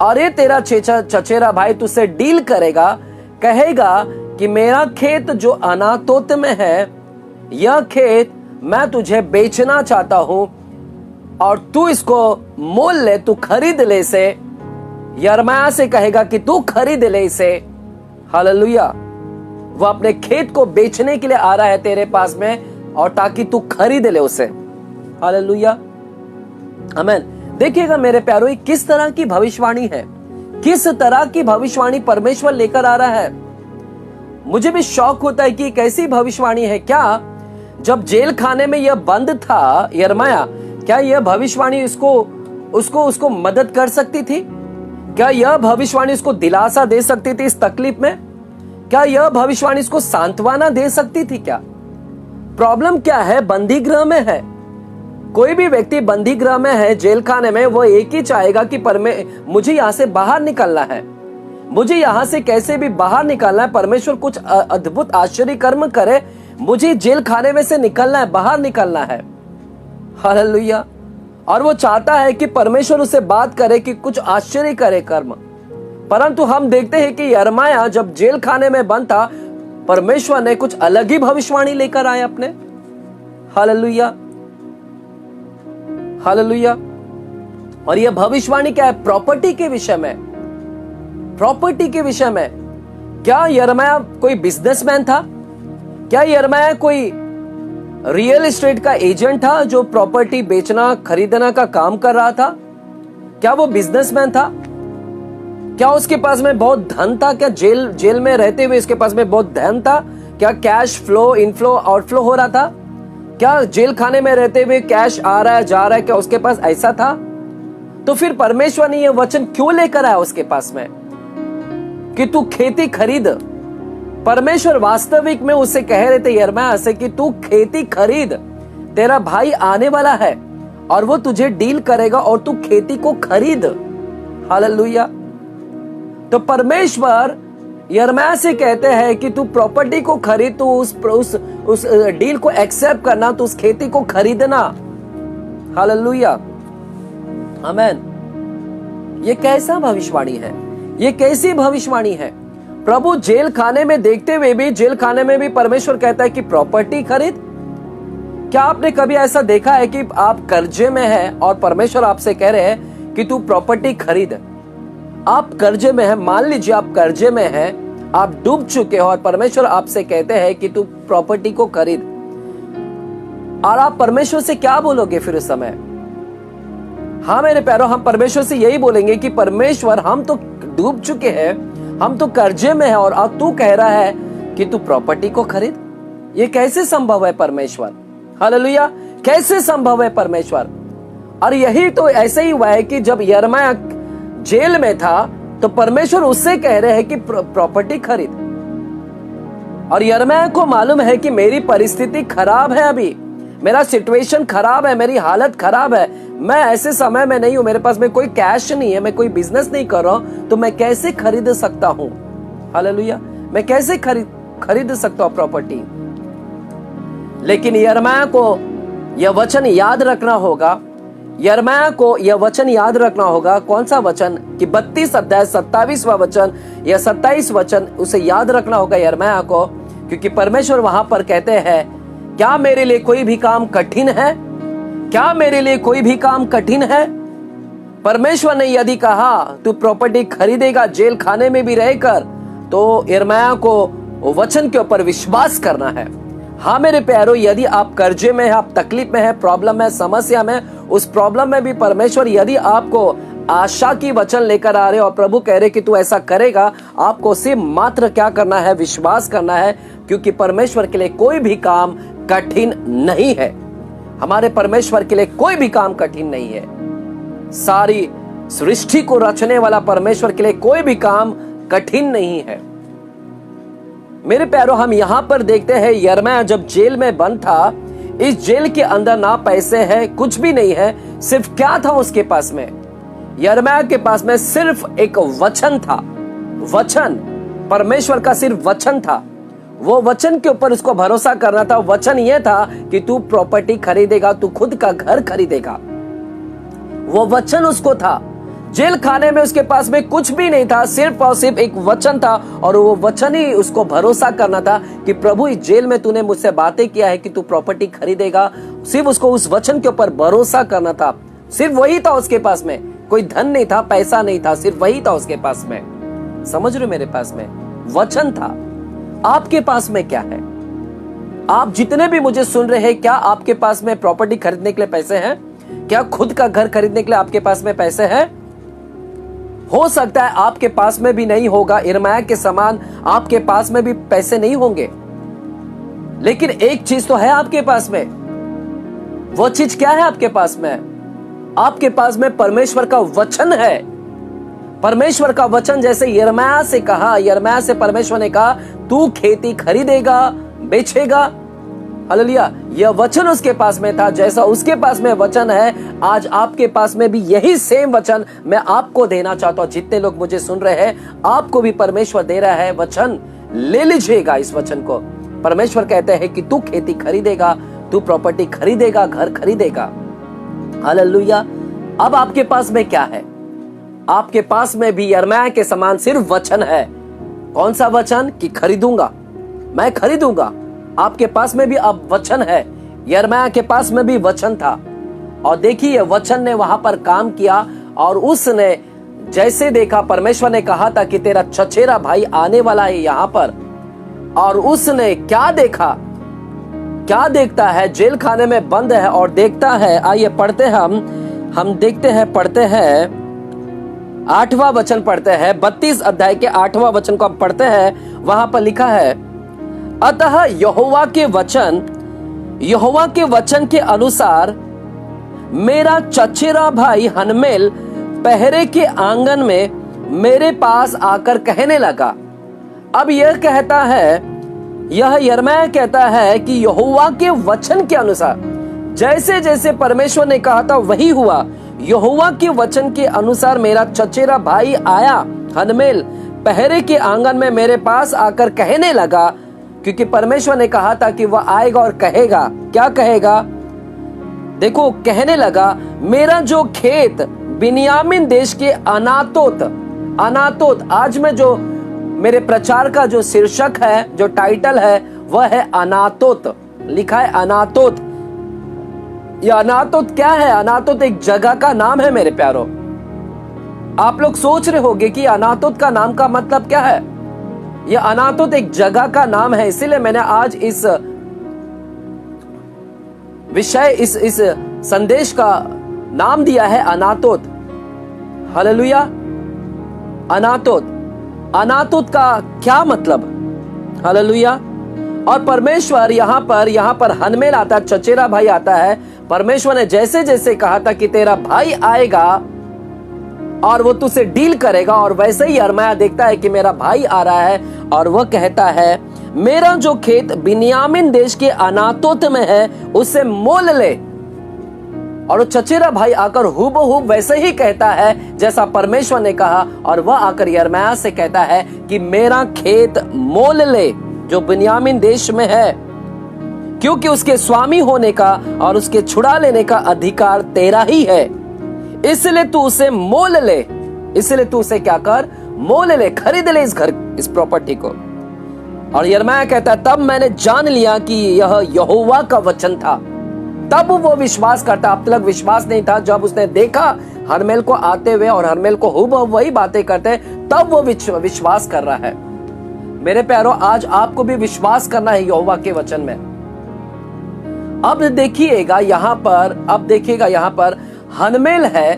और ये तेरा चचेरा भाई तुझसे डील करेगा, कहेगा कि मेरा खेत जो अनातोत में है, यह खेत मैं तुझे बेचना चाहता हूं और तू इसको मोल ले, तू खरीद ले इसे। यिर्मयाह से कहेगा कि तू खरीद ले इसे। हालेलुया। वह अपने खेत को बेचने के लिए आ रहा है तेरे पास में, और ताकि तू खरीद ले उसे। हालेलुया, आमीन। देखिएगा मेरे प्यारों, किस तरह की भविष्यवाणी है, किस तरह की भविष्यवाणी परमेश्वर लेकर आ रहा है। मुझे भी शौक होता है कि कैसी भविष्यवाणी है। क्या जब जेल खाने में यह बंद था यिर्मयाह, क्या यह भविष्यवाणी उसको मदद कर सकती थी? क्या यह भविष्यवाणी उसको दिलासा दे सकती थी इस तकलीफ में? क्या यह भविष्यवाणी इसको सांत्वना दे सकती थी? क्या प्रॉब्लम क्या है? बंदी गृह में है। कोई भी व्यक्ति बंदी गृह में है, जेल खाने में, वो एक ही चाहेगा कि मुझे यहां से बाहर निकलना है, मुझे यहां से कैसे भी बाहर निकलना है, परमेश्वर कुछ अद्भुत आश्चर्य कर्म करे, मुझे जेल खाने में से निकलना है, बाहर निकलना है। हालेलुया। और वो चाहता है कि परमेश्वर उससे बात करे, कि कुछ आश्चर्य करे कर्म। परंतु हम देखते हैं कि यिर्मयाह जब जेल खाने में बंद था, परमेश्वर ने कुछ अलग ही भविष्यवाणी लेकर आए अपने। Hallelujah, hallelujah. और यह भविष्यवाणी क्या है? प्रॉपर्टी के विषय में। प्रॉपर्टी के विषय में। क्या यिर्मयाह कोई बिजनेसमैन था? क्या यिर्मयाह कोई रियल एस्टेट का एजेंट था जो प्रॉपर्टी बेचना खरीदना का काम कर रहा था? क्या वो बिजनेसमैन था? क्या उसके पास में बहुत धन था? क्या जेल में रहते हुए उसके पास में बहुत धन था? क्या कैश फ्लो, इनफ्लो, आउटफ्लो हो रहा था? क्या जेल खाने में रहते हुए कैश आ रहा है, जा रहा है? क्या उसके पास ऐसा था? तो फिर परमेश्वर ने यह वचन क्यों लेकर आया उसके पास में कि तू खेती खरीद? परमेश्वर वास्तविक में उससे कह रहे थे यिर्मयाह से कि तू खेती खरीद, तेरा भाई आने वाला है और वो तुझे डील करेगा और तू खेती को खरीद। हालेलुया। तो परमेश्वर यिर्मयाह से कहते हैं कि तू प्रॉपर्टी को खरीद, तू उस डील को एक्सेप्ट करना, तू उस खेती को खरीदना। हालेलुया, आमीन। ये कैसा भविष्यवाणी है? ये कैसी भविष्यवाणी है? प्रभु जेल खाने में देखते हुए भी, जेल खाने में भी परमेश्वर कहता है कि प्रॉपर्टी खरीद। क्या आपने कभी ऐसा देखा है कि आप कर्जे में हैं और परमेश्वर आपसे कह रहे हैं कि तू प्रॉपर्टी खरीद? आप कर्जे में हैं, मान लीजिए आप कर्जे में हैं, आप डूब चुके हो और परमेश्वर आपसे कहते हैं कि तू प्रॉपर्टी को खरीद। और आप परमेश्वर से क्या बोलोगे फिर उस समय? हाँ मेरे प्यारों, हम परमेश्वर से यही बोलेंगे कि परमेश्वर, हम तो डूब चुके हैं, हम तो कर्जे में हैं और अब तू कह रहा है कि तू प्रॉपर्टी को खरीद। ये कैसे संभव है परमेश्वर? हालेलुया, कैसे संभव है परमेश्वर? और यही तो ऐसे ही हुआ है कि जब यिर्मयाह जेल में था तो परमेश्वर उससे कह रहे हैं कि प्रॉपर्टी खरीद। और यिर्मयाह को मालूम है कि मेरी परिस्थिति खराब है, अभी मेरा सिचुएशन खराब है, मेरी हालत खराब है, मैं ऐसे समय में नहीं हूं, मेरे पास में कोई कैश नहीं है, मैं कोई बिजनेस नहीं कर रहा हूं, तो मैं कैसे खरीद सकता हूं? हालेलुया, मैं कैसे खरीद सकता हूं प्रॉपर्टी? लेकिन यिर्मयाह को यह वचन याद रखना होगा। यिर्मयाह को यह वचन याद रखना होगा। कौन सा वचन? कि 32 अध्याय 27वां वचन या 27 वचन, उसे याद रखना होगा यिर्मयाह को, क्योंकि परमेश्वर वहां पर कहते हैं, क्या मेरे लिए कोई भी काम कठिन है? क्या मेरे लिए कोई भी काम कठिन है? परमेश्वर ने यदि कहा तू प्रॉपर्टी खरीदेगा जेल खाने में भी रहकर, तो यिर्मयाह को वचन के ऊपर विश्वास करना है। हाँ मेरे प्यारों, यदि आप कर्जे में हैं, आप तकलीफ में हैं, प्रॉब्लम में, समस्या में, उस प्रॉब्लम में भी परमेश्वर यदि आपको आशा की वचन लेकर आ रहे और प्रभु कह रहे कि तू ऐसा करेगा, आपको सिर्फ मात्र क्या करना है? विश्वास करना है, क्योंकि परमेश्वर के लिए कोई भी काम कठिन नहीं है। हमारे परमेश्वर के लिए कोई भी काम कठिन नहीं है। सारी सृष्टि को रचने वाला परमेश्वर के लिए कोई भी काम कठिन नहीं है। मेरे प्यारों, हम यहां पर देखते हैं यिर्मयाह जब जेल में बंद था, इस जेल के अंदर ना पैसे हैं, कुछ भी नहीं है, सिर्फ क्या था उसके पास में? यिर्मयाह के पास में सिर्फ एक वचन था। वचन, परमेश्वर का सिर्फ वचन था। वो वचन के ऊपर उसको भरोसा करना था। वचन ये था कि तू प्रॉपर्टी खरीदेगा, तू खुद का घर खरीदेगा। वो वचन उसको था। जेल खाने में उसके पास में कुछ भी नहीं था, सिर्फ और सिर्फ एक वचन था, और वो वचन ही उसको भरोसा करना था कि प्रभु, इस जेल में तूने मुझसे बातें किया है कि तू प्रॉपर्टी खरीदेगा। सिर्फ उसको उस वचन के ऊपर भरोसा करना था। सिर्फ वही था उसके पास में, कोई धन नहीं था, पैसा नहीं था, सिर्फ वही था उसके पास में। समझ रहे हो? मेरे पास में वचन था। आपके पास में क्या है? आप जितने भी मुझे सुन रहे हैं, क्या आपके पास में प्रॉपर्टी खरीदने के लिए पैसे हैं? क्या खुद का घर खरीदने के लिए आपके पास में पैसे हैं? हो सकता है आपके पास में भी नहीं होगा, यिर्मयाह के समान आपके पास में भी पैसे नहीं होंगे, लेकिन एक चीज तो है आपके पास में। वो चीज क्या है आपके पास में? आपके पास में परमेश्वर का वचन है। परमेश्वर का वचन, जैसे यिर्मयाह से कहा, यिर्मयाह से परमेश्वर ने कहा तू खेती खरीदेगा, बेचेगा। हालेलुया, यह वचन उसके पास में था। जैसा उसके पास में वचन है, आज आपके पास में भी यही सेम वचन मैं आपको देना चाहता हूं। जितने लोग मुझे सुन रहे हैं, आपको भी परमेश्वर दे रहा है वचन, ले लीजिएगा इस वचन को। परमेश्वर कहते हैं कि तू खेती खरीदेगा, तू प्रॉपर्टी खरीदेगा, घर खरीदेगा। हालेलुया। अब आपके पास में क्या है? आपके पास में भी यिर्मयाह के समान सिर्फ वचन है। कौन सा वचन? कि खरीदूंगा, मैं खरीदूंगा। आपके पास में भी अब वचन है। यिर्मयाह के पास में भी वचन था, और देखिए वचन ने वहां पर काम किया। और उसने जैसे देखा, परमेश्वर ने कहा था कि तेरा चचेरा भाई आने वाला है यहां पर, और उसने क्या देखा? क्या देखता है? जेल खाने में बंद है और देखता है। आइए पढ़ते हैं, हम देखते हैं, पढ़ते हैं 8वां वचन पढ़ते हैं, 32 अध्याय के 8वां वचन को आप पढ़ते हैं। वहां पर लिखा है, अतः यहोवा के वचन के अनुसार मेरा चचेरा भाई हनमेल पहरे के आंगन में मेरे पास आकर कहने लगा। अब यह कहता है, यह यिर्मयाह कहता है कि यहोवा के वचन के अनुसार, जैसे जैसे परमेश्वर ने कहा था वही हुआ। यहोवा के वचन के अनुसार मेरा चचेरा भाई आया, हनमेल पहरे के आंगन में मेरे पास आकर कहने लगा, क्योंकि परमेश्वर ने कहा था कि वह आएगा और कहेगा। क्या कहेगा? देखो, कहने लगा, मेरा जो खेत बिन्यामीन देश के अनातोत, आज में जो मेरे प्रचार का जो शीर्षक है, जो टाइटल है, वह है अनातोत। लिखा है अनातोत। यह अनातोत क्या है? अनातोत एक जगह का नाम है मेरे प्यारो। आप लोग सोच रहे होंगे कि अनातोत का नाम का मतलब क्या है। यह अनातोत एक जगह का नाम है, इसीलिए मैंने आज इस विषय, इस संदेश का नाम दिया है अनातोत। हालेलुया। अनातोत का क्या मतलब? हालेलुया। और परमेश्वर यहाँ पर हनमेल आता, चचेरा भाई आता है। परमेश्वर ने जैसे जैसे कहा था कि तेरा भाई आएगा और वो तुझसे डील करेगा, और वैसे ही यिर्मयाह देखता है कि मेरा भाई आ रहा है और वह कहता है, मेरा जो खेत बिन्यामीन देश के अनातोत में है उसे मोल ले। और वो चचेरा भाई आकर हूबहू वैसे ही कहता है जैसा परमेश्वर ने कहा, और वह आकर यिर्मयाह से कहता है कि मेरा खेत मोल ले जो बिन्यामीन देश में है, क्योंकि उसके स्वामी होने का और उसके छुड़ा लेने का अधिकार तेरा ही है, इसलिए तू उसे मोल ले। इसलिए तू उसे क्या कर? मोल ले, खरीद ले इस प्रॉपर्टी को। और यिर्मयाह कहता है, तब मैंने जान लिया कि यह यहोवा का वचन था। तब वो विश्वास करता। अब तक विश्वास नहीं था। जब उसने देखा हनमेल को आते हुए और हनमेल को हूबहू वही बातें करते, तब वो विश्वास कर रहा है। मेरे प्यारो, आज आपको भी विश्वास करना है यहोवा के वचन में। अब देखिएगा यहाँ पर हनमेल है।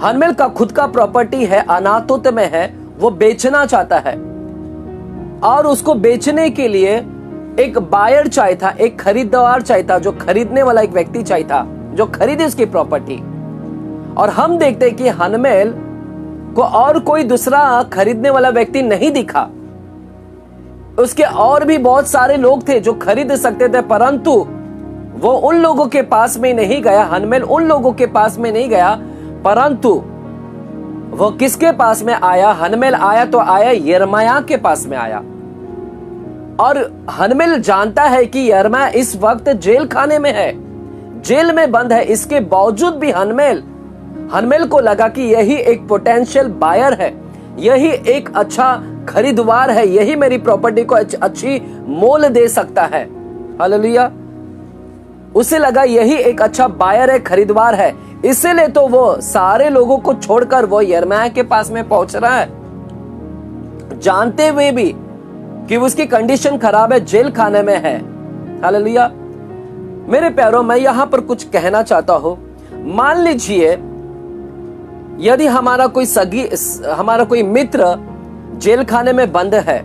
हनमेल का खुद का प्रॉपर्टी है, अनातोत में है। वो बेचना चाहता है और उसको बेचने के लिए एक बायर चाहिए था, एक खरीदार चाहिए था, जो खरीदने वाला एक व्यक्ति चाहिए था जो खरीदे उसकी प्रॉपर्टी। और हम देखते हैं कि हनमेल को और कोई दूसरा खरीदने वाला व्यक्ति नहीं दिखा। उसके और भी बहुत सारे लोग थे जो खरीद सकते थे, परंतु वो उन लोगों के पास में नहीं गया। हनमेल उन लोगों के पास में नहीं गया, परंतु वो किसके पास में आया? हनमेल आया तो आया यिर्मयाह के पास में आया। और हनमेल जानता है कि यिर्मयाह इस वक्त जेल खाने में है, जेल में बंद है। इसके बावजूद भी हनमेल को लगा कि यही एक पोटेंशियल बायर है, यही एक अच्छा खरीदवार है, यही मेरी प्रॉपर्टी को अच्छी मोल दे सकता है। हालेलुया। उसे लगा यही एक अच्छा बायर है, खरीदवार है। इसीलिए तो वो सारे लोगों को छोड़कर वो यिर्मयाह के पास में पहुंच रहा है, जानते हुए भी कि उसकी कंडीशन खराब है, जेल खाने में है। हालेलुया। मेरे प्यारों, मैं यहां पर कुछ कहना चाहता हूं। मान लीजिए यदि हमारा कोई मित्र जेल खाने में बंद है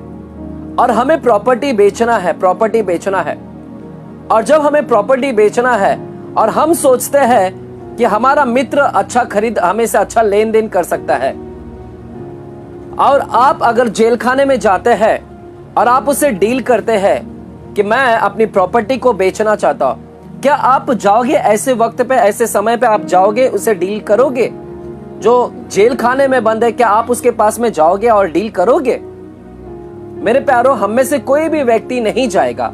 और हमें प्रॉपर्टी बेचना है। और जब हमें प्रॉपर्टी बेचना है और हम सोचते हैं कि हमारा मित्र हमें से अच्छा लेन देन कर सकता है, और आप अगर जेल खाने में जाते हैं और आप उससे डील करते हैं कि मैं अपनी प्रॉपर्टी को बेचना चाहता हूं, क्या आप जाओगे? ऐसे वक्त पे, ऐसे समय पे आप जाओगे, उसे डील करोगे? जो जेल खाने में बंद है, क्या आप उसके पास में जाओगे और डील करोगे? मेरे प्यारों, हम में से कोई भी व्यक्ति नहीं जाएगा।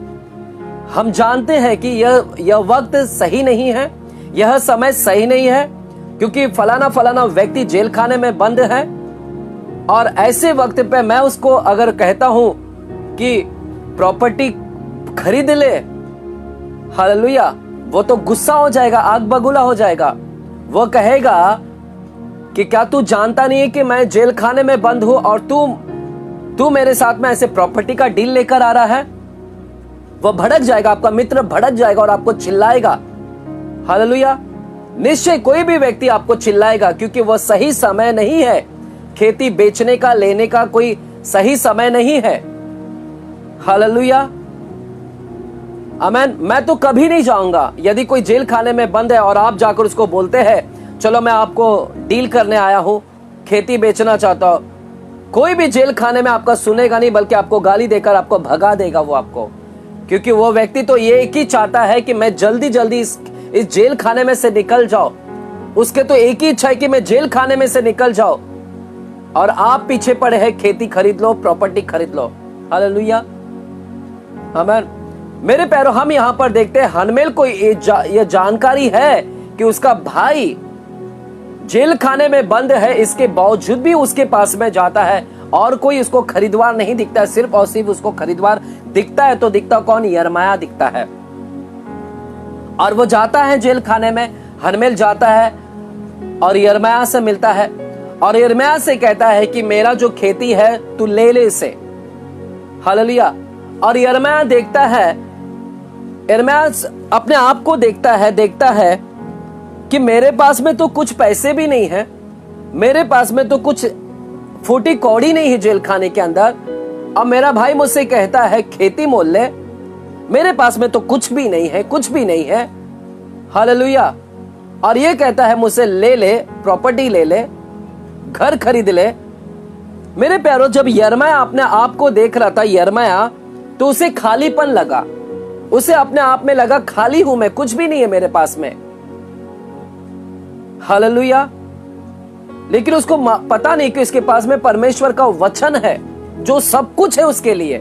हम जानते हैं कि यह वक्त सही नहीं है, यह समय सही नहीं है, क्योंकि फलाना व्यक्ति जेल खाने में बंद है। और ऐसे वक्त पे मैं उसको अगर कहता हूं कि प्रॉपर्टी खरीद ले, हालेलुया, वो तो गुस्सा हो जाएगा, आग बबूला हो जाएगा। वो कहेगा कि क्या तू जानता नहीं है कि मैं जेल खाने में बंद हूं और तू मेरे साथ में ऐसे प्रॉपर्टी का डील लेकर आ रहा है? वो भड़क जाएगा, आपका मित्र भड़क जाएगा और आपको चिल्लाएगा। हालेलुया। निश्चय कोई भी व्यक्ति आपको चिल्लाएगा, क्योंकि वह सही समय नहीं है। खेती बेचने का, लेने का कोई सही समय नहीं है। हालेलुया, आमीन। मैं तो कभी नहीं जाऊंगा, यदि कोई जेल खाने में बंद है और आप जाकर उसको बोलते हैं चलो मैं आपको डील करने आया हूं, खेती बेचना चाहता हूं, कोई भी जेल खाने में आपका सुनेगा नहीं, बल्कि आपको गाली देकर आपको भगा देगा वो आपको। क्योंकि वो व्यक्ति तो ये एक ही चाहता है कि मैं जल्दी जल्दी इस जेल खाने में से निकल जाओ। उसके तो एक ही इच्छा है कि मैं जेल खाने में से निकल जाओ, और आप पीछे पड़े हैं खेती खरीद लो, प्रॉपर्टी खरीद लो। हालेलुया, आमीन। मेरे प्यारों, हम यहां पर देखते हैं हनमेल को ये जानकारी है कि उसका भाई जेल खाने में बंद है, इसके बावजूद भी उसके पास में जाता है और कोई उसको खरीदवार नहीं दिखता है। सिर्फ और सिर्फ उसको खरीदवार दिखता है तो दिखता कौन? यिर्मयाह दिखता है। और वो जाता है जेल खाने में, हनमेल जाता है और यिर्मयाह से मिलता है और यिर्मयाह से कहता है कि मेरा जो खेती है तू ले ले इसे। हालेलुया। और यिर्मयाह देखता है, यिर्मयाह अपने आप को देखता है कि मेरे पास में तो कुछ पैसे भी नहीं है, मेरे पास में तो कुछ फूटी कौड़ी नहीं है जेल खाने के अंदर, और मेरा भाई मुझसे कहता है खेती मोल ले, मेरे पास में तो कुछ भी नहीं है, कुछ भी नहीं है। हालेलुया। और ये कहता है मुझसे ले ले, प्रॉपर्टी ले ले, घर खरीद ले। मेरे प्यारों, जब यिर्मयाह अपने आप को देख रहा था, यिर्मयाह, तो उसे खालीपन लगा, उसे अपने आप में लगा खाली हूं मैं, कुछ भी नहीं है मेरे पास में। हालेलुया। लेकिन उसको पता नहीं कि उसके पास में परमेश्वर का वचन है जो सब कुछ है उसके लिए।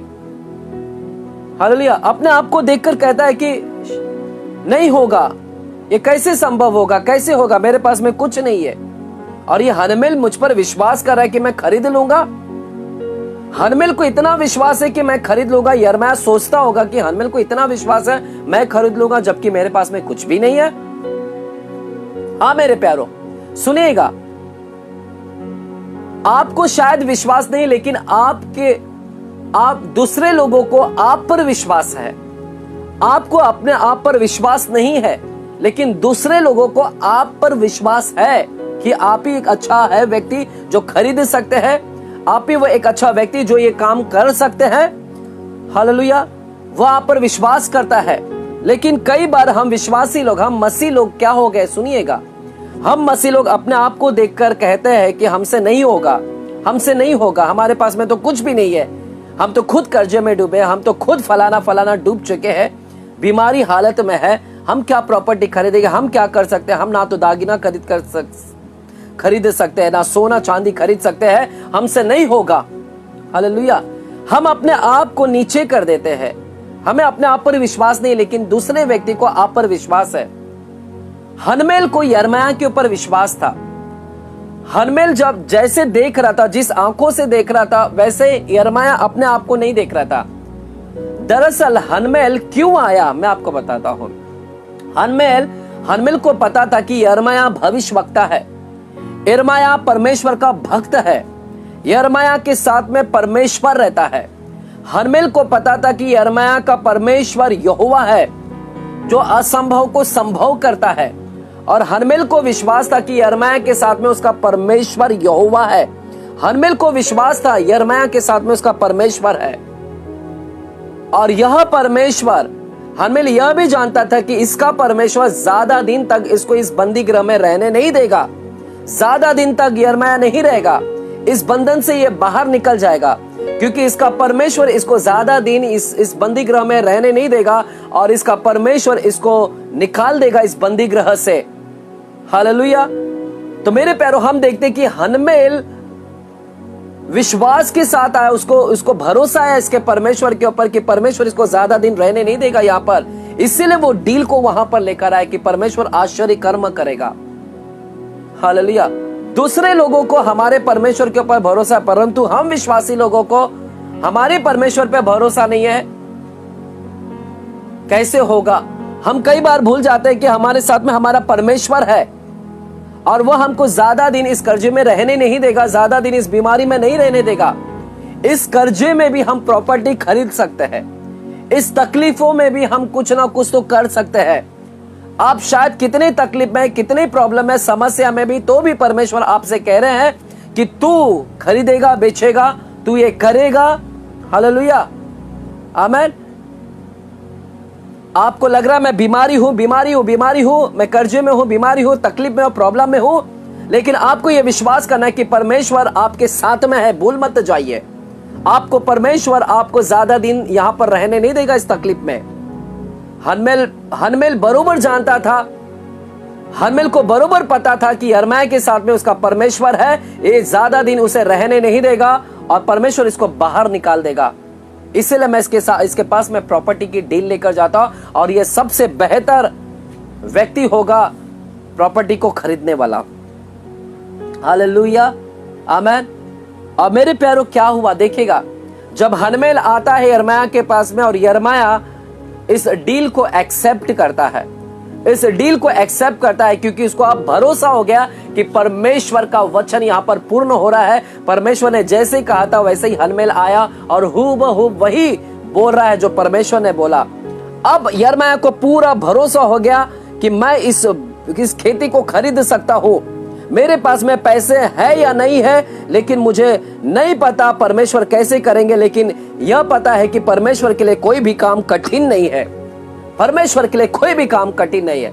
हालेलुया। अपने आप को देखकर कहता है कि नहीं होगा, ये कैसे संभव होगा, कैसे होगा, मेरे पास में कुछ नहीं है। और ये हनमेल मुझ पर विश्वास कर रहा है कि मैं खरीद लूंगा। हनमेल को इतना विश्वास है कि मैं खरीद लूंगा। यिर्मयाह सोचता होगा कि हनमेल को इतना विश्वास है मैं खरीद लूंगा, जबकि मेरे पास में कुछ भी नहीं है। हाँ मेरे प्यारों, सुनिएगा, आपको शायद विश्वास नहीं, लेकिन आप दूसरे लोगों को आप पर विश्वास है। आपको अपने आप पर विश्वास नहीं है, लेकिन दूसरे लोगों को आप पर विश्वास है कि आप ही एक अच्छा है व्यक्ति जो खरीद सकते हैं, आप ही वो एक अच्छा व्यक्ति जो ये काम कर सकते हैं। हालेलुया। वो आप पर विश्वास करता है। लेकिन कई बार हम विश्वासी लोग, हम मसीह लोग क्या हो गए? सुनिएगा, हम मसीह लोग अपने आप को देखकर कहते हैं कि हमसे नहीं होगा, हमसे नहीं होगा, हमारे पास में तो कुछ भी नहीं है, हम तो खुद कर्जे में डूबे, हम तो खुद फलाना डूब चुके हैं, बीमारी हालत में है, हम क्या प्रॉपर्टी खरीदेंगे, हम क्या कर सकते हैं, हम ना तो दागिना खरीद सकते हैं, ना सोना चांदी खरीद सकते हैं, हमसे नहीं होगा। हालेलुया। हम अपने आप को नीचे कर देते हैं, हमें अपने आप पर विश्वास नहीं, लेकिन दूसरे व्यक्ति को आप पर विश्वास है। हनमेल को यिर्मयाह के ऊपर विश्वास था। हनमेल जब जैसे देख रहा था, जिस आंखों से देख रहा था, वैसे यिर्मयाह अपने आप को नहीं देख रहा था। दरअसल हनमेल क्यों आया, मैं आपको बताता हूं। हनमेल को पता था कि यिर्मयाह भविष्यवक्ता है, यिर्मयाह परमेश्वर का भक्त है, यिर्मयाह के साथ में परमेश्वर रहता है। हनमेल को पता था कि यिर्मयाह का परमेश्वर यहोवा है जो असंभव को संभव करता है, और हनमेल को विश्वास था कि यिर्मयाह के साथ में उसका परमेश्वर यहोवा है। हनमेल को विश्वास था यिर्मयाह के साथ में उसका परमेश्वर है, और यह परमेश्वर, हनमेल यह भी जानता था कि इसका परमेश्वर ज्यादा दिन तक इसको इस बंदी गृह में रहने नहीं देगा, ज्यादा दिन तक यिर्मयाह नहीं रहेगा, इस बंधन से ये बाहर निकल जाएगा, क्योंकि इसका परमेश्वर इसको ज्यादा दिन इस बंदी गृह में रहने नहीं देगा, और इसका परमेश्वर इसको निकाल देगा इस बंदी गृह से। हालेलुया। तो मेरे प्यारों, हम देखते कि हनमेल विश्वास के साथ आया, उसको भरोसा है इसके परमेश्वर के ऊपर कि परमेश्वर इसको ज्यादा दिन रहने नहीं देगा यहाँ पर, इसीलिए वो डील को वहां पर लेकर आए कि परमेश्वर आश्चर्य कर्म करेगा। हालेलुया। दूसरे लोगों को हमारे परमेश्वर के ऊपर भरोसा, परंतु हम विश्वासी लोगों को हमारे परमेश्वर पे भरोसा नहीं है। कैसे होगा? हम कई बार भूल जाते हैं कि हमारे साथ में हमारा परमेश्वर है, और वह हमको ज्यादा दिन इस कर्जे में रहने नहीं देगा, ज्यादा दिन इस बीमारी में नहीं रहने देगा। इस कर्जे में भी हम प्रॉपर्टी खरीद सकते हैं, इस तकलीफों में भी हम कुछ ना कुछ तो कर सकते हैं। आप शायद कितनी तकलीफ में, कितनी प्रॉब्लम है, समस्या में भी, तो भी परमेश्वर आपसे कह रहे हैं कि तू खरीदेगा, बेचेगा, तू ये करेगा। हालेलुया, आमीन। आपको लग रहा है मैं बीमारी हूं, मैं कर्जे में हूं, बीमारी हूं, तकलीफ में हूं, प्रॉब्लम में हूं, लेकिन आपको यह विश्वास करना है कि परमेश्वर आपके साथ में है। भूल मत जाइए, आपको परमेश्वर आपको ज्यादा दिन यहां पर रहने नहीं देगा इस तकलीफ में। हनमेल बरोबर जानता था, हनमेल को बरोबर पता था कि यिर्मयाह के साथ में उसका परमेश्वर है, ये ज्यादा दिन उसे रहने नहीं देगा और परमेश्वर इसको बाहर निकाल देगा। इसलिए मैं इसके पास में प्रॉपर्टी की डील लेकर जाता हूं और ये सबसे बेहतर व्यक्ति होगा प्रॉपर्टी को खरीदने वाला। हालेलुया, आमीन। और मेरे प्यारों, क्या हुआ देखिएगा, जब हनमेल आता है यिर्मयाह के पास में और यिर्मयाह इस डील को एक्सेप्ट करता है, इस डील को एक्सेप्ट करता है क्योंकि उसको अब भरोसा हो गया कि परमेश्वर का वचन यहां पर पूर्ण हो रहा है। परमेश्वर ने जैसे कहा था वैसे ही हनमेल आया और हूबहू वही बोल रहा है जो परमेश्वर ने बोला। अब यिर्मयाह को पूरा भरोसा हो गया कि मैं इस खेती को खरीद सकता हूं। मेरे पास में पैसे है या नहीं है, लेकिन मुझे नहीं पता परमेश्वर कैसे करेंगे, लेकिन यह पता है कि परमेश्वर के लिए कोई भी काम कठिन नहीं है। परमेश्वर के लिए कोई भी काम कठिन नहीं है।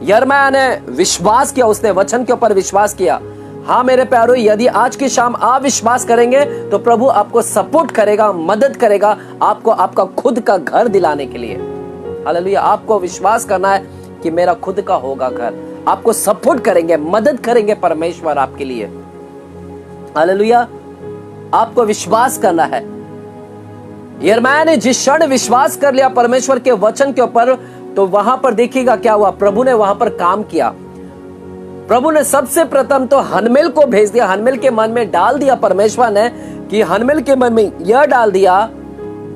यिर्मयाह ने विश्वास किया, उसने वचन के ऊपर विश्वास किया। हाँ मेरे प्यारों, यदि आज की शाम आप विश्वास करेंगे तो प्रभु आपको सपोर्ट करेगा, मदद करेगा, आपको आपका खुद का घर दिलाने के लिए। हालेलुया, आपको विश्वास करना है कि मेरा खुद का होगा घर। आपको सपोर्ट करेंगे, मदद करेंगे परमेश्वर आपके लिए। हालेलुया, आपको विश्वास करना है। यिर्मयाह ने जिस क्षण विश्वास कर लिया परमेश्वर के वचन के ऊपर, तो वहां पर देखिएगा क्या हुआ, प्रभु ने वहां पर काम किया। प्रभु ने सबसे प्रथम तो हनमेल को भेज दिया। हनमेल के मन में डाल दिया परमेश्वर ने कि हनमेल के मन में यह डाल दिया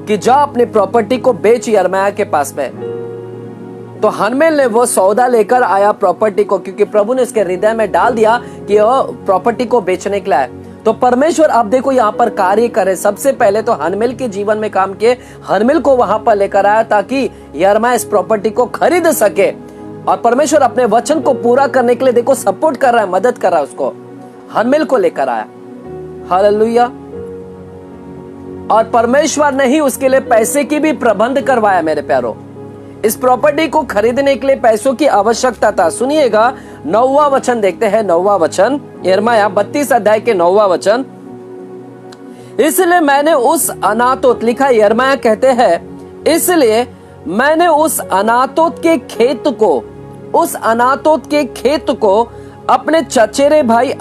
कि जा अपनी प्रॉपर्टी को बेच यिर्मयाह के पास में। तो हनमेल ने वो सौदा लेकर आया प्रॉपर्टी को, क्योंकि प्रभु ने उसके हृदय में डाल दिया कि वह प्रॉपर्टी को बेचने के लिए है। तो परमेश्वर आप देखो यहाँ पर कार्य करे। सबसे पहले तो हनमेल के जीवन में काम किए, हनमेल को वहां पर लेकर आया ताकि यिर्मयाह इस प्रॉपर्टी को खरीद सके। और परमेश्वर अपने वचन को पूरा करने के लिए देखो सपोर्ट कर रहा है, मदद कर रहा है उसको। हनमेल को लेकर आया। हालेलुया। और परमेश्वर ने ही उसके लिए पैसे की भी प्रबंध करवाया। मेरे प्यारों, इस प्रॉपर्टी को खरीदने के लिए पैसों की आवश्यकता था। सुनिएगा, 9वां वचन देखते हैं। 9वां वचन, यिर्मयाह 32 अध्याय के 9वां वचन। इसलिए मैंने उस अनातोत, लिखा यिर्मयाह कहते हैं, इसलिए मैंने उस अनातोत के खेत को अपने चचेरे भाई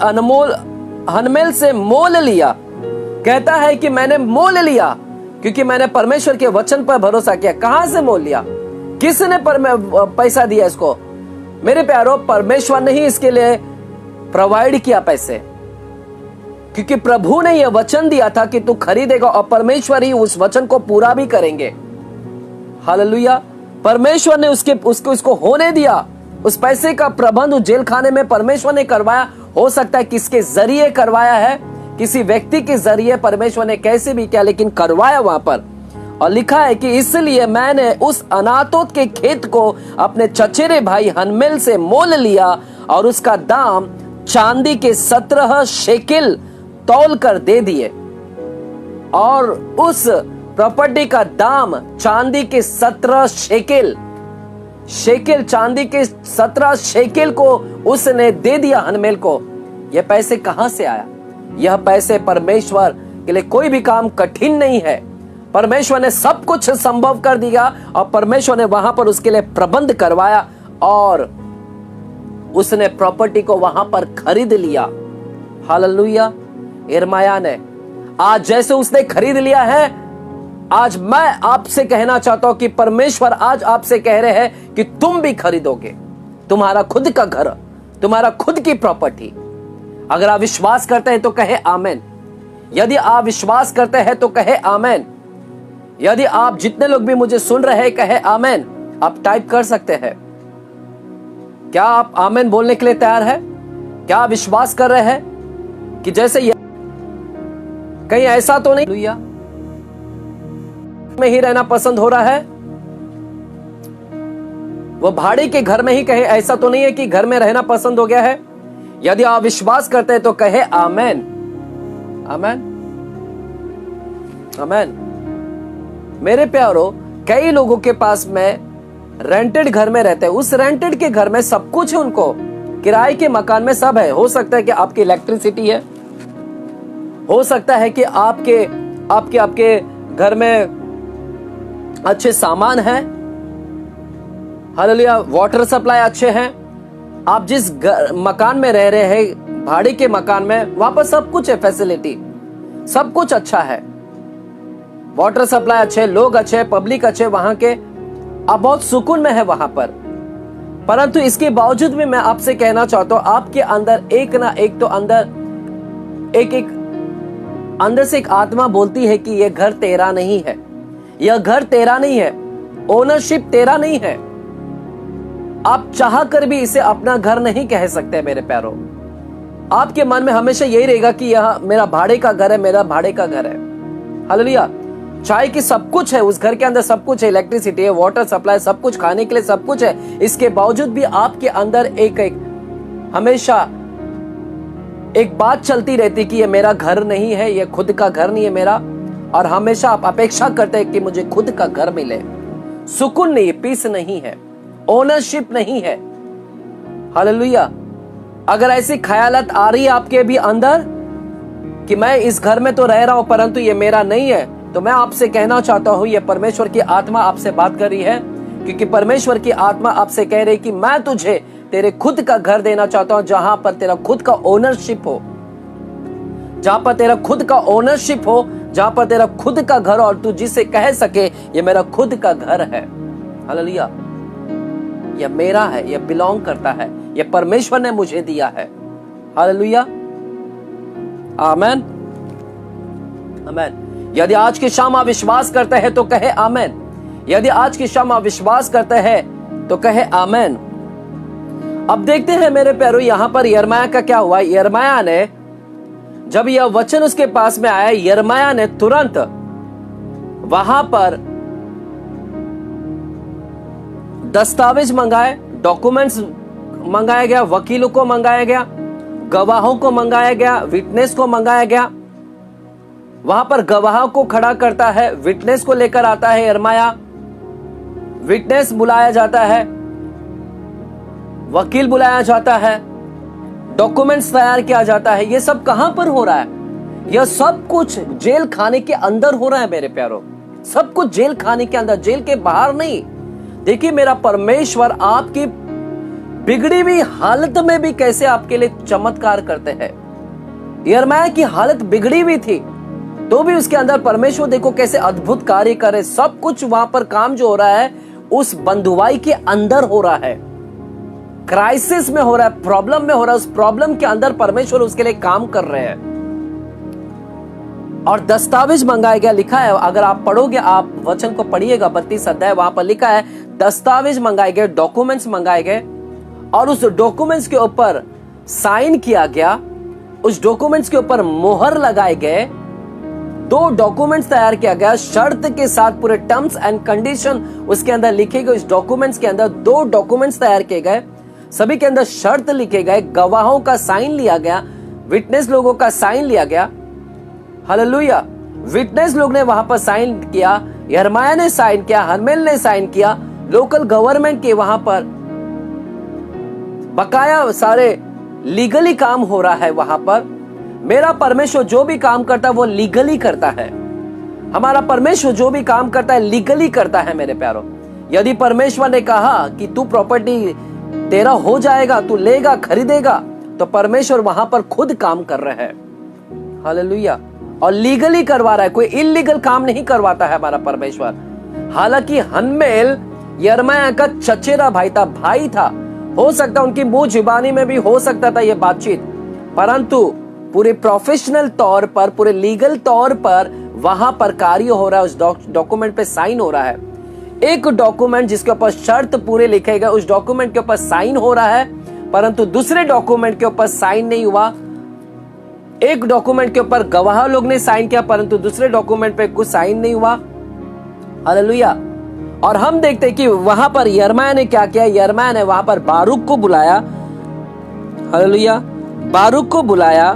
हनमेल से मोल लिया। कहता है कि मैंने मोल लिया क्योंकि मैंने परमेश्वर के वचन पर भरोसा किया। कहां से मोल लिया? किसने पैसा दिया इसको? मेरे प्यारों, परमेश्वर ने ही इसके लिए प्रोवाइड किया पैसे, क्योंकि प्रभु ने यह वचन दिया था कि तू खरीदेगा और परमेश्वर ही उस वचन को पूरा भी करेंगे। हालेलुया। परमेश्वर ने उसको होने दिया। उस पैसे का प्रबंध उस जेल खाने में परमेश्वर ने करवाया। हो सकता है किसके जरिए करवाया है, किसी व्यक्ति के जरिए परमेश्वर ने कैसे भी किया, लेकिन करवाया वहां पर। और लिखा है कि इसलिए मैंने उस अनातोत के खेत को अपने चचेरे भाई हनमेल से मोल लिया और उसका दाम चांदी के 17 शेकेल तौल कर दे दिए। और उस प्रॉपर्टी का दाम चांदी के 17 शेकेल चांदी के 17 शेकेल को उसने दे दिया हनमेल को। यह पैसे कहां से आया? यह पैसे परमेश्वर के लिए कोई भी काम कठिन नहीं है। परमेश्वर ने सब कुछ संभव कर दिया और परमेश्वर ने वहां पर उसके लिए प्रबंध करवाया और उसने प्रॉपर्टी को वहां पर खरीद लिया। हालेलुया। यिर्मयाह ने आज जैसे उसने खरीद लिया है, आज मैं आपसे कहना चाहता हूं कि परमेश्वर आज आपसे कह रहे हैं कि तुम भी खरीदोगे तुम्हारा खुद का घर, तुम्हारा खुद की प्रॉपर्टी। अगर आप विश्वास करते हैं तो कहे आमेन। यदि आप विश्वास करते हैं तो कहे आमेन। यदि आप जितने लोग भी मुझे सुन रहे हैं कहे आमेन। आप टाइप कर सकते हैं। क्या आप आमेन बोलने के लिए तैयार है? क्या आप विश्वास कर रहे हैं कि जैसे कहीं ऐसा तो नहीं लुया में ही रहना पसंद हो रहा है? वो भाड़े के घर में ही कहे, ऐसा तो नहीं है कि घर में रहना पसंद हो गया है। यदि आप विश्वास करते हैं तो कहे आमेन, आमेन, आमेन। मेरे प्यारो, कई लोगों के पास में रेंटेड घर में रहते हैं, उस रेंटेड के घर में सब कुछ है, उनको किराए के मकान में सब है। हो सकता है कि आपकी इलेक्ट्रिसिटी है, हो सकता है कि आपके घर में अच्छे सामान है, हालेलुया, वाटर सप्लाई अच्छे हैं। आप जिस मकान में रह रहे हैं, भाड़े के मकान में, वहां पर सब कुछ है, फैसिलिटी सब कुछ अच्छा है, वाटर सप्लाई अच्छे, लोग अच्छे, पब्लिक अच्छे वहां के, आप बहुत सुकून में है वहां पर। परंतु इसके बावजूद भी मैं आपसे कहना चाहता हूं, आपके अंदर एक ना एक तो अंदर से एक आत्मा बोलती है कि यह घर तेरा नहीं है, यह घर तेरा नहीं है, ओनरशिप तेरा नहीं है। आप चाह कर भी इसे अपना घर नहीं कह सकते मेरे प्यारों। आपके मन में हमेशा यही रहेगा कि यह मेरा भाड़े का घर है, मेरा भाड़े का घर है। हालेलुया। चाहे कि सब कुछ है, उस घर के अंदर सब कुछ है, इलेक्ट्रिसिटी है, वाटर सप्लाई, सब कुछ, खाने के लिए सब कुछ है, इसके बावजूद भी आपके अंदर हमेशा एक बात चलती रहती कि ये मेरा घर नहीं है, ये खुद का घर नहीं है मेरा। और हमेशा आप अपेक्षा करते हैं कि मुझे खुद का घर मिले। सुकून नहीं, पीस नहीं है, ओनरशिप नहीं है। हालेलुया। अगर ऐसी ख्यालात आ रही है आपके भी अंदर कि मैं इस घर में तो रह रहा हूं परंतु ये मेरा नहीं है, तो मैं आपसे कहना चाहता हूं, ये परमेश्वर की आत्मा आपसे बात कर रही है, क्योंकि परमेश्वर की आत्मा आपसे कह रही कि मैं तुझे तेरे खुद का घर देना चाहता हूं, जहां पर तेरा खुद का ओनरशिप हो, जहां पर तेरा खुद का ओनरशिप हो, जहां पर तेरा खुद का घर, और तू जिसे कह सके ये मेरा खुद का घर है। हालेलुया। यह मेरा है, यह बिलोंग करता है, यह परमेश्वर ने मुझे दिया है। हालेलुया, आमेन, आमेन। यदि आज की शाम आप विश्वास करते हैं तो कहे आमेन। यदि आज की शाम आप विश्वास करते हैं तो कहे आमेन। अब देखते हैं मेरे प्यारों, यहां पर यिर्मयाह का क्या हुआ। यिर्मयाह ने, जब यह वचन उसके पास में आया, यिर्मयाह ने तुरंत वहां पर दस्तावेज मंगाए, डॉक्यूमेंट्स मंगाया गया, वकीलों को मंगाया गया, गवाहों को मंगाया गया, विटनेस को मंगाया गया। वहां पर गवाह को खड़ा करता है, विटनेस को लेकर आता है यिर्मयाह, विटनेस बुलाया जाता है, वकील बुलाया जाता है, डॉक्यूमेंट्स तैयार किया जाता है। ये सब कहां पर हो रहा है? यह सब कुछ जेल खाने के अंदर हो रहा है मेरे प्यारों। सब कुछ जेल खाने के अंदर, जेल के बाहर नहीं। देखिए, मेरा परमेश्वर आपकी बिगड़ी हुई हालत में भी कैसे आपके लिए चमत्कार करते हैं। यिर्मयाह की हालत बिगड़ी हुई थी तो भी उसके अंदर परमेश्वर देखो कैसे अद्भुत कार्य करे। सब कुछ वहां पर काम जो हो रहा है उस बंधुआई के अंदर हो रहा है, क्राइसिस में हो रहा है, प्रॉब्लम में हो रहा है। उस प्रॉब्लम के अंदर परमेश्वर उसके लिए काम कर रहे हैं। और दस्तावेज मंगाया गया, लिखा है, अगर आप पढ़ोगे, आप वचन को पढ़िएगा 32 अध्याय, वहां पर लिखा है दस्तावेज मंगाए गए, डॉक्यूमेंट्स मंगाए गए, और उस डॉक्यूमेंट्स के ऊपर साइन किया गया, उस डॉक्यूमेंट्स के ऊपर मोहर लगाए गए, 2 डॉक्यूमेंट्स तैयार किया गया शर्त के साथ, पूरे टर्म्स एंड कंडीशन उसके अंदर लिखे गए। उस डॉक्यूमेंट्स के अंदर 2 डॉक्यूमेंट्स तैयार किए गए, सभी के अंदर शर्त लिखे गए, गवाहों का साइन लिया गया, विटनेस लोगों का साइन लिया गया। हालेलुया। विटनेस लोग ने वहां पर साइन किया, यिर्मयाह ने साइन किया, हनमेल ने साइन किया, लोकल गवर्नमेंट के वहां पर बकाया सारे लीगली काम हो रहा है वहां पर। मेरा परमेश्वर जो भी काम करता है वो लीगली करता है। हमारा परमेश्वर जो भी काम करता है लीगली करता है मेरे प्यारों। यदि परमेश्वर ने कहा कि तू प्रॉपर्टी तेरा हो जाएगा, तू लेगा, खरीदेगा, तो परमेश्वर वहां पर खुद काम कर रहे हैं। हालेलुया। और लीगली करवा रहा है, कोई इलीगल काम नहीं करवाता है हमारा परमेश्वर। हालांकि हनमेल यिर्मयाह का चचेरा भाई था, हो सकता उनकी मुंह जुबानी में भी हो सकता था ये बातचीत, परंतु पूरे प्रोफेशनल तौर पर, पूरे लीगल तौर पर वहां पर कार्य हो रहा है। उस डॉक्यूमेंट पे साइन हो रहा है। एक डॉक्यूमेंट जिसके ऊपर शर्त पूरे लिखे गए, उस डॉक्यूमेंट के ऊपर साइन हो रहा है, परंतु दूसरे डॉक्यूमेंट के ऊपर साइन नहीं हुआ। एक डॉक्यूमेंट के ऊपर गवाह लोग ने साइन किया, परंतु दूसरे डॉक्यूमेंट पे कुछ साइन नहीं हुआ। हालेलुया। और हम देखते हैं कि वहां पर यिर्मयाह ने क्या किया। यिर्मयाह ने वहां पर बारूक को बुलाया, हालेलुया, बारूक को बुलाया।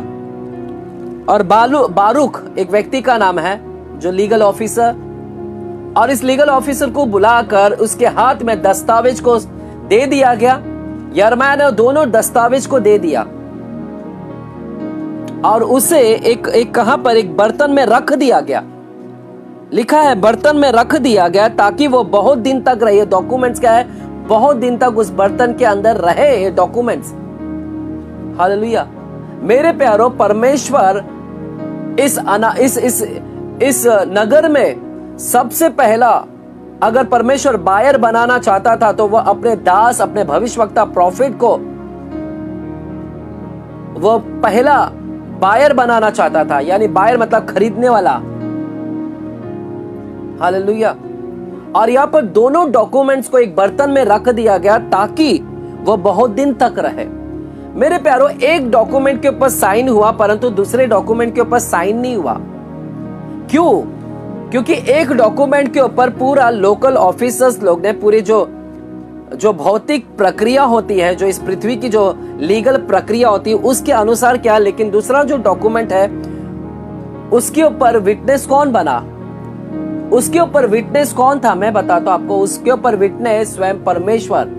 और बारूक एक व्यक्ति का नाम है जो लीगल ऑफिसर, और इस लीगल ऑफिसर को बुलाकर उसके हाथ में दस्तावेज को दे दिया गया। यिर्मयाह ने दोनों दस्तावेज को दे दिया और उसे एक कहां पर एक बर्तन में रख दिया गया। लिखा है बर्तन में रख दिया गया ताकि वो बहुत दिन तक रहे। डॉक्यूमेंट्स क्या है, बहुत दिन तक उस बर्तन के अंदर रहे ये डॉक्यूमेंट्स। हालेलुया। मेरे प्यारो, परमेश्वर इस नगर में सबसे पहला अगर परमेश्वर बायर बनाना चाहता था तो वह अपने दास, अपने भविष्यवक्ता प्रॉफिट को वह पहला बायर बनाना चाहता था। यानी बायर मतलब खरीदने वाला। हालेलुया। और यहां पर दोनों डॉक्यूमेंट्स को एक बर्तन में रख दिया गया ताकि वह बहुत दिन तक रहे। मेरे प्यारो, एक डॉक्यूमेंट के ऊपर साइन हुआ परंतु दूसरे डॉक्यूमेंट के ऊपर साइन नहीं हुआ। क्यों? क्योंकि एक डॉक्यूमेंट के ऊपर पूरा लोकल ऑफिसर्स लोग ने पूरी जो भौतिक प्रक्रिया होती है, जो इस पृथ्वी की जो लीगल प्रक्रिया होती है उसके अनुसार क्या, लेकिन दूसरा जो डॉक्यूमेंट है उसके ऊपर विटनेस कौन बना, उसके ऊपर विटनेस कौन था, मैं बताता हूं आपको। उसके ऊपर विटनेस स्वयं परमेश्वर।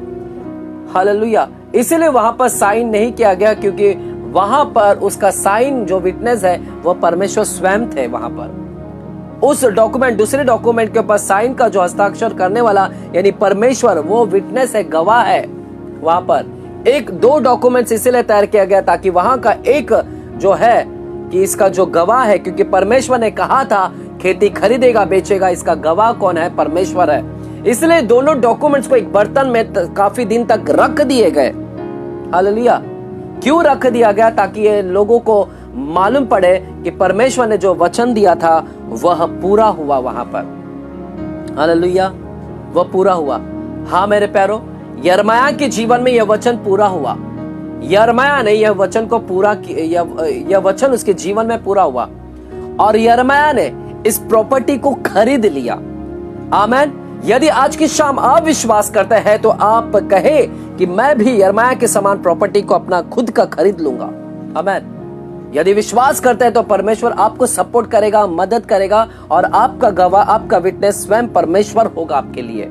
हालेलुया। इसीलिए वहां पर साइन नहीं किया गया क्योंकि वहां पर उसका साइन जो विटनेस है वह परमेश्वर स्वयं थे। वहां पर उस डॉक्यूमेंट, दूसरे डॉक्यूमेंट के ऊपर साइन का जो हस्ताक्षर करने वाला यानी परमेश्वर, वो विटनेस है, गवाह है। वहां पर एक दो डॉक्यूमेंट्स इसीलिए तैयार किया गया ताकि वहां का एक जो है कि इसका जो गवाह है, क्योंकि परमेश्वर ने कहा था खेती खरीदेगा बेचेगा, इसका गवाह कौन है, परमेश्वर है। इसलिए दोनों डॉक्यूमेंट्स को एक बर्तन में काफी दिन तक रख दिए गए। हालेलुया। क्यों रख दिया गया? ताकि ये लोगों को मालूम पड़े कि परमेश्वर ने जो वचन दिया था वह पूरा हुआ वहां पर। हालेलुया। वह पूरा हुआ। हाँ मेरे प्यारो, यिर्मयाह के जीवन में यह वचन पूरा हुआ। यिर्मयाह ने यह वचन को पूरा किया, यह वचन उसके जीवन में पूरा हुआ और यिर्मयाह ने इस प्रॉपर्टी को खरीद लिया। आमीन। यदि आज की शाम आप विश्वास करते हैं तो आप कहे कि मैं भी यिर्मयाह के समान प्रॉपर्टी को अपना खुद का खरीद लूंगा। आमीन। यदि विश्वास करते हैं तो परमेश्वर आपको सपोर्ट करेगा, मदद करेगा और आपका गवाह, आपका विटनेस स्वयं परमेश्वर होगा आपके लिए।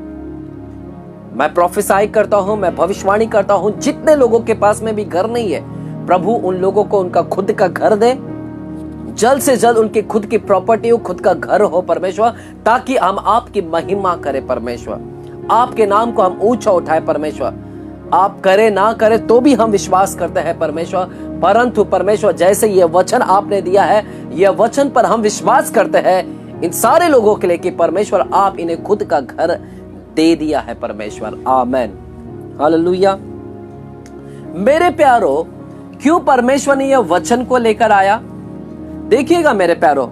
मैं प्रोफेसाई करता हूं, मैं भविष्यवाणी करता हूं, जितने लोगों के पास में भी घर नहीं है, प्रभु उन लोगों को उनका खुद का घर दे, जल्द से जल्द उनकी खुद की प्रॉपर्टी हो, खुद का घर हो परमेश्वर, ताकि हम आपकी महिमा करें परमेश्वर, आपके नाम को हम ऊंचा उठाए परमेश्वर। आप करे ना करे तो भी हम विश्वास करते हैं परमेश्वर, परंतु परमेश्वर जैसे ये वचन आपने दिया है, यह वचन पर हम विश्वास करते हैं इन सारे लोगों के लिए कि परमेश्वर आप इन्हें खुद का घर दे दिया है परमेश्वर। आमेन। हालेलुया। मेरे प्यारो, क्यों परमेश्वर ने यह वचन को लेकर आया? देखिएगा मेरे प्यारो,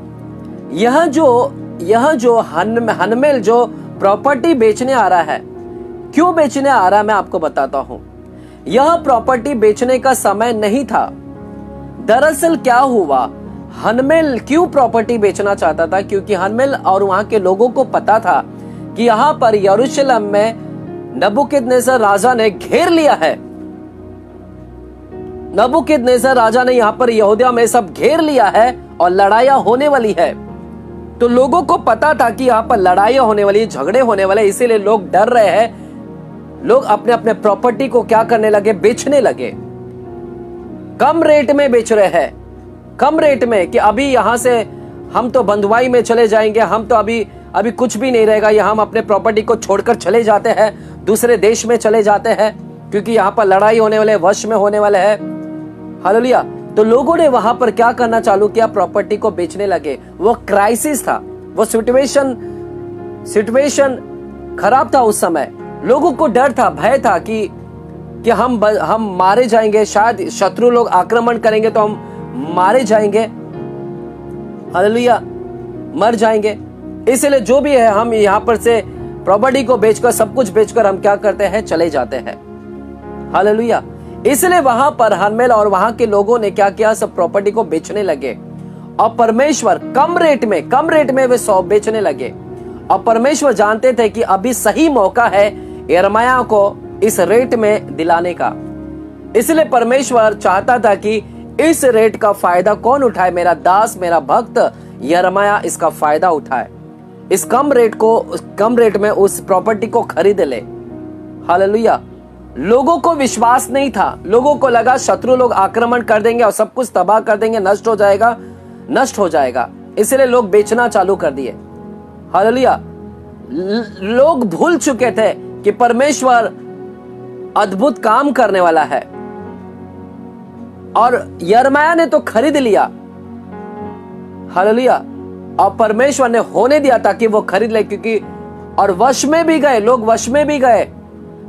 यह जो हनमेल जो प्रॉपर्टी बेचने आ रहा है, क्यों बेचने आ रहा है मैं आपको बताता हूं। यह प्रॉपर्टी बेचने का समय नहीं था। दरअसल क्या हुआ, हनमेल क्यों प्रॉपर्टी बेचना चाहता था? क्योंकि हनमेल और वहां के लोगों को पता था कि यहां पर यरूशलेम में नबूकदनेस्सर राजा ने घेर लिया है। नबूकदनेस्सर राजा ने यहां पर यहूदिया में सब घेर लिया है और लड़ाइयां होने वाली है। तो लोगों को पता था कि यहां पर लड़ाइयां होने वाली, झगड़े होने वाले, इसीलिए लोग डर रहे हैं। लोग अपने अपने प्रॉपर्टी को क्या करने लगे, बेचने लगे। कम रेट में बेच रहे हैं, कम रेट में, कि अभी यहां से हम तो बंधुआई में चले जाएंगे, हम तो अभी कुछ भी नहीं रहेगा, यहां हम अपने प्रॉपर्टी को छोड़कर चले जाते हैं, दूसरे देश में चले जाते हैं, क्योंकि यहां पर लड़ाई होने वाले, वश में होने वाले हैं। हालेलुया। तो लोगों ने वहां पर क्या करना चालू किया, प्रॉपर्टी को बेचने लगे। वो क्राइसिस था, वो सिचुएशन खराब था उस समय। लोगों को डर था, भय था कि हम मारे जाएंगे, शायद शत्रु लोग आक्रमण करेंगे तो हम मारे जाएंगे। हालेलुया, मर जाएंगे। इसलिए जो भी है, हम यहां पर से प्रॉपर्टी को बेचकर, सब कुछ बेचकर हम क्या करते हैं, चले जाते हैं। हालेलुया। इसलिए वहां पर हनमेल और वहां के लोगों ने क्या किया, सब प्रॉपर्टी को बेचने लगे और परमेश्वर कम रेट में वे सौ बेचने लगे और परमेश्वर जानते थे कि अभी सही मौका है यिर्मयाह को इस रेट में दिलाने का। इसलिए परमेश्वर चाहता था कि इस रेट का फायदा कौन उठाए, मेरा दास, मेरा भक्त यिर्मयाह इसका फायदा उठाए, इस कम रेट में उस प्रॉपर्टी को खरीद ले। हालेलुया। लोगों को विश्वास नहीं था, लोगों को लगा शत्रु लोग आक्रमण कर देंगे और सब कुछ तबाह कर देंगे, नष्ट हो जाएगा, इसलिए लोग बेचना चालू कर दिए। हालेलुया। लोग भूल चुके थे कि परमेश्वर अद्भुत काम करने वाला है, और यिर्मयाह ने तो खरीद लिया। हालेलुया। और परमेश्वर ने होने दिया ताकि वो खरीद ले, क्योंकि और वश में भी गए, लोग वश में भी गए,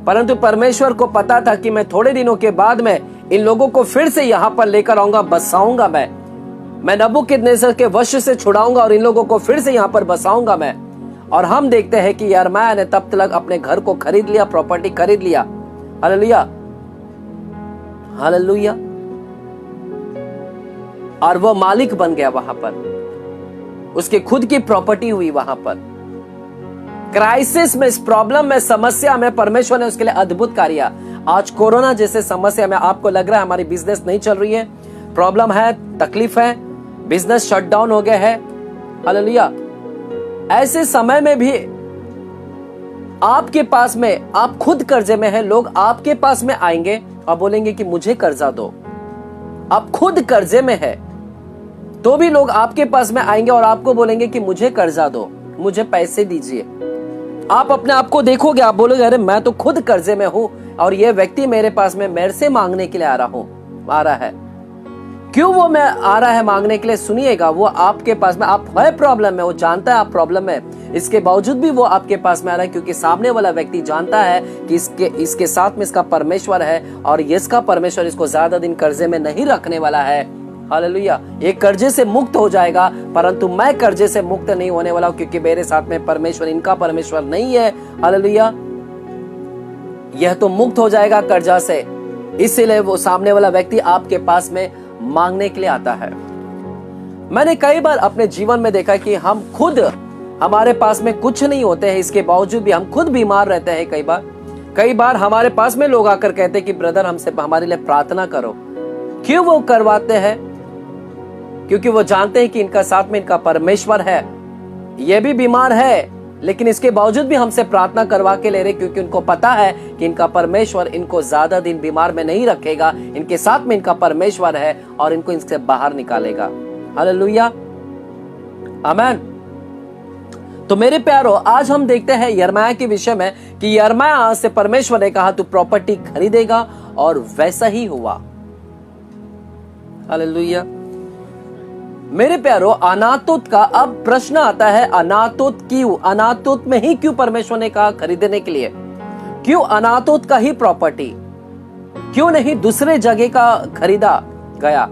परंतु परमेश्वर को पता था कि मैं थोड़े दिनों के बाद में इन लोगों को फिर से यहां पर लेकर आऊंगा, बसाऊंगा मैं नबूकदनेस्सर के वश से छुड़ाऊंगा और इन लोगों को फिर से यहां पर बसाऊंगा मैं। और हम देखते हैं कि यिर्मयाह ने तब तक अपने घर को खरीद लिया, प्रॉपर्टी खरीद लिया। Hallelujah, hallelujah. और वो मालिक बन गया वहां पर, उसकी खुद की प्रॉपर्टी हुई वहां पर। क्राइसिस में, इस प्रॉब्लम में, समस्या में परमेश्वर ने उसके लिए अद्भुत कार्य। आज कोरोना जैसे समस्या में आपको लग रहा है हमारी बिजनेस नहीं चल रही है, प्रॉब्लम है, तकलीफ है, बिजनेस शट डाउन हो गया है। हालेलुया। ऐसे समय में भी आपके पास में, आप खुद कर्जे में हैं, लोग आपके पास में आएंगे और बोलेंगे कि मुझे कर्जा दो। आप खुद कर्जे में है तो भी लोग आपके पास में आएंगे और आपको बोलेंगे कि मुझे कर्जा दो, मुझे पैसे दीजिए। आप अपने आप को देखोगे, आप बोलोगे अरे मैं तो खुद कर्जे में हूं और ये व्यक्ति मेरे पास में मेरे से मांगने के लिए आ रहा है। क्यों वो मैं आ रहा है मांगने के लिए? सुनिएगा, वो आपके पास में, आप है प्रॉब्लम में, वो जानता है आप प्रॉब्लम में, इसके बावजूद भी वो आपके पास में आ रहा है, क्योंकि सामने वाला व्यक्ति जानता है कि इसके साथ में इसका परमेश्वर है और इसका परमेश्वर इसको ज्यादा दिन कर्जे में नहीं रखने वाला है। हालेलुया। ये कर्जे से मुक्त हो जाएगा, परंतु मैं कर्जे से मुक्त नहीं होने वाला हूं, क्योंकि मेरे साथ में परमेश्वर, इनका परमेश्वर नहीं है। हालेलुया। यह तो मुक्त हो जाएगा कर्जा से, इसीलिए वो सामने वाला व्यक्ति आपके पास में मांगने के लिए आता है। मैंने कई बार अपने जीवन में देखा कि हम खुद, हमारे पास में कुछ नहीं होते हैं, इसके बावजूद भी हम खुद बीमार रहते हैं। कई बार हमारे पास में लोग आकर कहते हैं कि ब्रदर हमसे हमारे लिए प्रार्थना करो। क्यों वो करवाते हैं? क्योंकि वो जानते हैं कि इनका साथ में इनका परमेश्वर है, ये भी बीमार है लेकिन इसके बावजूद भी हमसे प्रार्थना करवा के ले रहे, क्योंकि उनको पता है कि इनका परमेश्वर इनको ज्यादा दिन बीमार में नहीं रखेगा, इनके साथ में इनका परमेश्वर है और इनको इनसे बाहर निकालेगा। हालेलुया, आमीन। तो मेरे प्यारो, आज हम देखते हैं यिर्मयाह के विषय में कि यिर्मयाह से परमेश्वर ने कहा तू प्रॉपर्टी खरीदेगा, और वैसा ही हुआ। हालेलुया। मेरे प्यारो, अनातोत का अब प्रश्न आता है, अनातोत क्यों? अनातोत में ही क्यों परमेश्वर ने कहा खरीदने के लिए? क्यों अनातोत का ही प्रॉपर्टी, क्यों नहीं दूसरे जगह का खरीदा गया?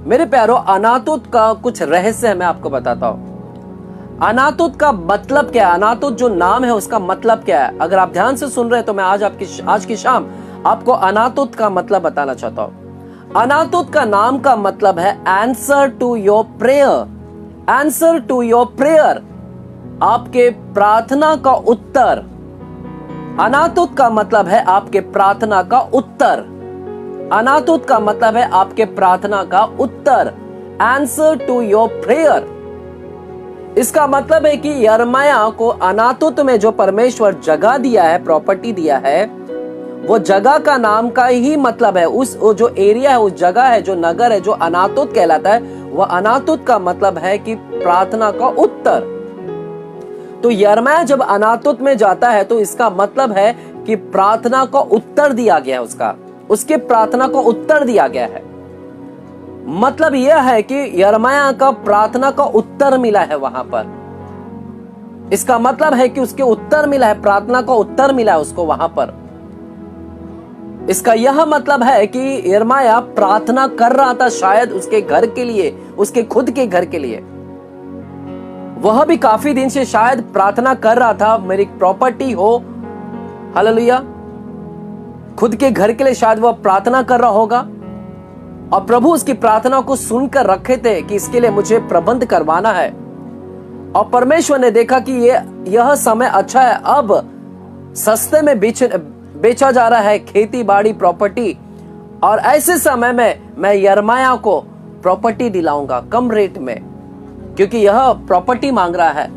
मेरे प्यारो, अनातोत का कुछ रहस्य मैं आपको बताता हूं। अनातोत का मतलब क्या है? अनातोत जो नाम है उसका मतलब क्या है? अगर आप ध्यान से सुन रहे हैं तो मैं आज की शाम आपको अनातोत का मतलब बताना चाहता हूं। अनातोत का नाम का मतलब है answer to your prayer. Answer to your prayer, आपके प्रार्थना का उत्तर। अनातोत का मतलब है आपके प्रार्थना का उत्तर। अनातोत का मतलब है आपके प्रार्थना का उत्तर, आंसर टू योर प्रेयर। इसका मतलब है कि यिर्मयाह को अनातोत में जो परमेश्वर जगह दिया है, प्रॉपर्टी दिया है, वो जगह का नाम का ही मतलब है, वो जो एरिया है, उस जगह है, जो नगर है, जो अनातोत कहलाता है, वह अनातोत का मतलब है कि प्रार्थना का उत्तर। तो यिर्मयाह जब अनातोत में जाता है तो इसका मतलब है कि प्रार्थना का उत्तर दिया गया है, उसके प्रार्थना को उत्तर दिया गया है। मतलब यह है कि यिर्मयाह का प्रार्थना का उत्तर मिला है वहां पर। इसका मतलब है कि उसके उत्तर मिला है, प्रार्थना का उत्तर मिला है उसको वहां पर। इसका यह मतलब है कि यिर्मयाह प्रार्थना कर रहा था शायद उसके घर के लिए, उसके खुद के घर के लिए। वह भी काफी दिन से शायद प्रार्थना कर रहा था, मेरी प्रॉपर्टी हो। हालेलुया। खुद के घर के लिए शायद वह प्रार्थना कर रहा होगा, और प्रभु उसकी प्रार्थना को सुनकर रखे थे कि इसके लिए मुझे प्रबंध करवाना है। और परमेश्वर ने देखा कि ये यह समय अच्छा है, अब सस्ते में बेचा जा रहा है खेती बाड़ी प्रॉपर्टी, और ऐसे समय में मैं यिर्मयाह को प्रॉपर्टी दिलाऊंगा कम रेट में, क्योंकि यह प्रॉपर्टी मांग रहा है,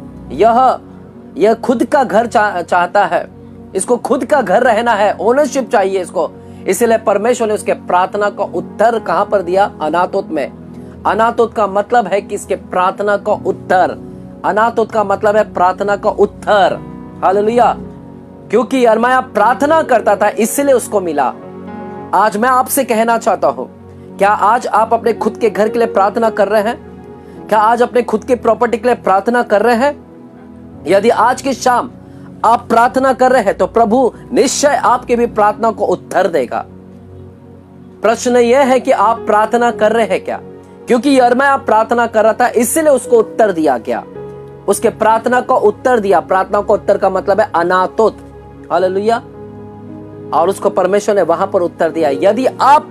यह खुद का घर चाहता है, इसको खुद का घर रहना है, ओनरशिप चाहिए इसको। इसलिए परमेश्वर ने उसके प्रार्थना का उत्तर कहां पर दिया? अनातोत में। अनातोत का मतलब है कि इसके प्रार्थना का उत्तर, अनातोत का मतलब है प्रार्थना का उत्तर। हालेलुया। क्योंकि यिर्मयाह प्रार्थना करता था इसलिए उसको मिला। आज मैं आपसे कहना चाहता हूं, क्या आज आप अपने खुद के घर के लिए प्रार्थना कर रहे हैं? क्या आज अपने खुद की प्रॉपर्टी के लिए प्रार्थना कर रहे हैं? यदि आज की शाम आप प्रार्थना कर रहे हैं तो प्रभु निश्चय आपके भी प्रार्थना को उत्तर देगा। प्रश्न यह है कि आप प्रार्थना कर रहे हैं क्या? क्योंकि यिर्मयाह प्रार्थना कर रहा था इसलिए उसको उत्तर दिया गया, उसके प्रार्थना को उत्तर दिया। प्रार्थना को उत्तर का मतलब है अनातोत। हालेलुया। और उसको परमेश्वर ने वहां पर उत्तर दिया। यदि आप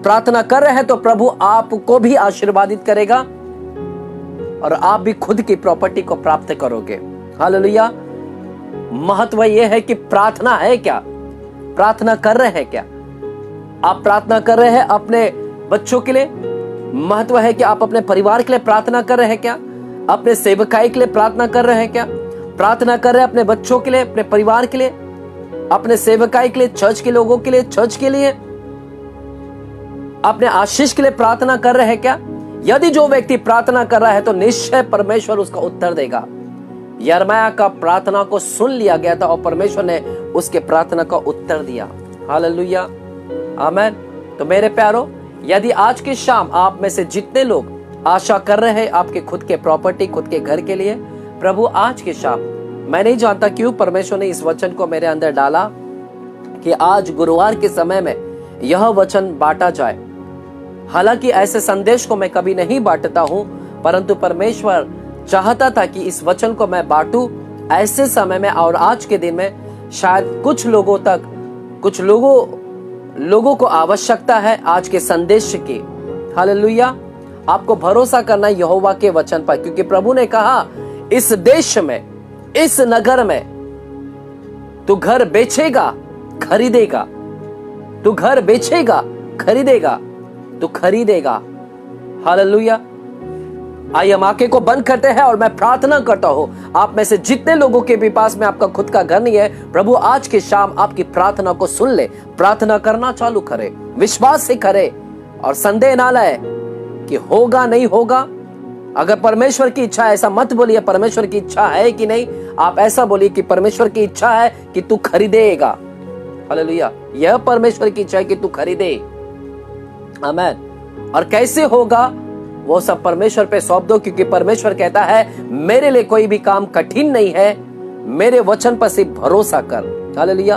प्रार्थना कर रहे हैं तो प्रभु आपको भी आशीर्वादित करेगा और आप भी खुद की प्रॉपर्टी को प्राप्त करोगे। हालेलुया। महत्व यह है कि प्रार्थना है क्या? प्रार्थना कर रहे हैं क्या? आप प्रार्थना कर रहे हैं अपने बच्चों के लिए? महत्व है कि आप अपने परिवार के लिए प्रार्थना कर रहे हैं क्या? अपने सेवकाई के लिए प्रार्थना कर रहे हैं क्या? प्रार्थना कर रहे हैं अपने बच्चों के लिए, अपने परिवार के लिए, अपने सेवकाई के लिए, चर्च के लोगों के लिए, चर्च के लिए, अपने आशीष के लिए प्रार्थना कर रहे हैं क्या? यदि जो व्यक्ति प्रार्थना कर रहा है तो निश्चय परमेश्वर उसका उत्तर देगा। यिर्मयाह का प्रार्थना को सुन लिया गया था और परमेश्वर ने उसके प्रार्थना का उत्तर दिया। हालेलुया। आमीन। तो मेरे प्यारो, यदि आज की शाम आप में से जितने लोग आशा कर रहे हैं आपके खुद के प्रॉपर्टी, खुद के घर के लिए, प्रभु आज की शाम, मैं नहीं जानता क्यों परमेश्वर ने इस वचन को मेरे अंदर डाला कि आज गुरुवार के समय में यह वचन बांटा जाए। हालांकि ऐसे संदेश को मैं कभी नहीं बांटता हूं, परंतु परमेश्वर चाहता था कि इस वचन को मैं बांटूं ऐसे समय में और आज के दिन में। शायद कुछ लोगों तक, कुछ लोगों को आवश्यकता है आज के संदेश की। हालेलुया। आपको भरोसा करना यहोवा के वचन पर, क्योंकि प्रभु ने कहा इस देश में, इस नगर में तू घर बेचेगा, खरीदेगा। तू घर बेचेगा, खरीदेगा, तू खरीदेगा। हालेलुया। आइए हम आंखें को बंद करते हैं और मैं प्रार्थना करता हूं आप में से जितने लोगों के भी पास में आपका खुद का घर नहीं है, प्रभु आज की शाम आपकी प्रार्थना को सुन ले। प्रार्थना करना चालू करे, विश्वास से करे और संदेह ना लाए कि होगा नहीं होगा। अगर परमेश्वर की इच्छा है, ऐसा मत बोलिए परमेश्वर की इच्छा है कि नहीं, आप ऐसा बोलिए कि परमेश्वर की इच्छा है कि तू खरीदेगा। हालेलुया। यह परमेश्वर की इच्छा है कि तू खरीदे। आमीन। और कैसे होगा वो सब परमेश्वर पे सौंप दो, क्योंकि परमेश्वर कहता है मेरे लिए कोई भी काम कठिन नहीं है, मेरे वचन पर सिर्फ भरोसा कर। हालेलुया।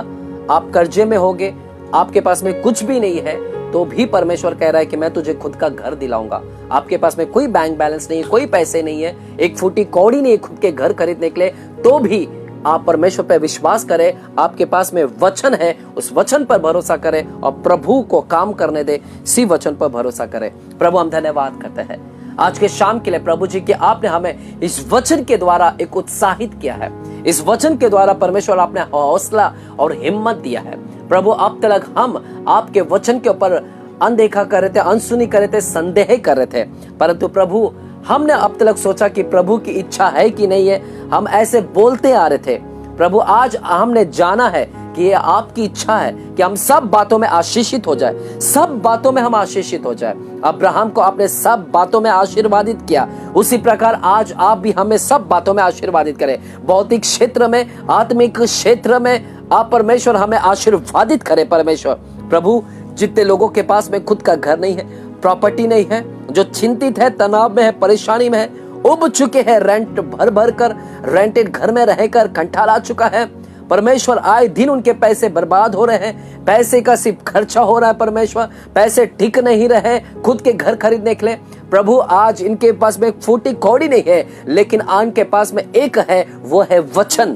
आप कर्जे में होगे, आपके पास में कुछ भी नहीं है, तो भी परमेश्वर कह रहा है कि मैं तुझे खुद का घर दिलाऊंगा। आपके पास में कोई बैंक बैलेंस नहीं है, कोई पैसे नहीं है, एक फूटी कौड़ी नहीं है खुद के घर खरीदने के लिए, तो भी आप परमेश्वर पर विश्वास करें। आपके पास में वचन है, उस वचन पर भरोसा करें और प्रभु को काम करने दे, इसी वचन पर भरोसा करें। प्रभु हम धन्यवाद करते हैं आज के शाम के लिए प्रभु जी कि आपने हमें इस वचन के द्वारा एक उत्साहित किया है। इस वचन के द्वारा परमेश्वर आपने हौसला और हिम्मत दिया है। प्रभु अब तक हम आपके वचन के ऊपर अनदेखा कर रहे थे, अनसुनी कर रहे थे, संदेह कर रहे थे, परंतु प्रभु हमने अब तक सोचा कि प्रभु की इच्छा है कि नहीं है, हम ऐसे बोलते आ रहे थे। प्रभु आज हमने जाना है कि ये आपकी इच्छा है कि हम सब बातों में आशीषित हो जाए, सब बातों में हम आशीषित हो जाए। अब्राहम को आपने सब बातों में आशीर्वादित किया, उसी प्रकार आज आप भी हमें सब बातों में आशीर्वादित करें। भौतिक क्षेत्र में, आत्मिक क्षेत्र में आप परमेश्वर हमें आशीर्वादित करें। परमेश्वर प्रभु जितने लोगों के पास में खुद का घर नहीं है, प्रॉपर्टी नहीं है, जो चिंतित है, तनाव में है, परेशानी में है, उब चुके हैं, रेंट भर भर कर रेंटेड घर में रहकर कंटाला चुका है, परमेश्वर आए दिन उनके पैसे बर्बाद हो रहे हैं, पैसे का सिर्फ खर्चा हो रहा है। परमेश्वर पैसे टिक नहीं रहे खुद के घर खरीदने के लिए। प्रभु आज इनके पास में फूटी कौड़ी नहीं है, लेकिन इनके पास में एक है, वो है वचन,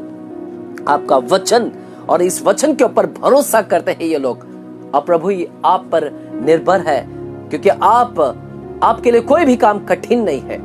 आपका वचन, और इस वचन के ऊपर भरोसा करते हैं ये लोग। और प्रभु आप पर निर्भर है, क्योंकि आपके लिए कोई भी काम कठिन नहीं है,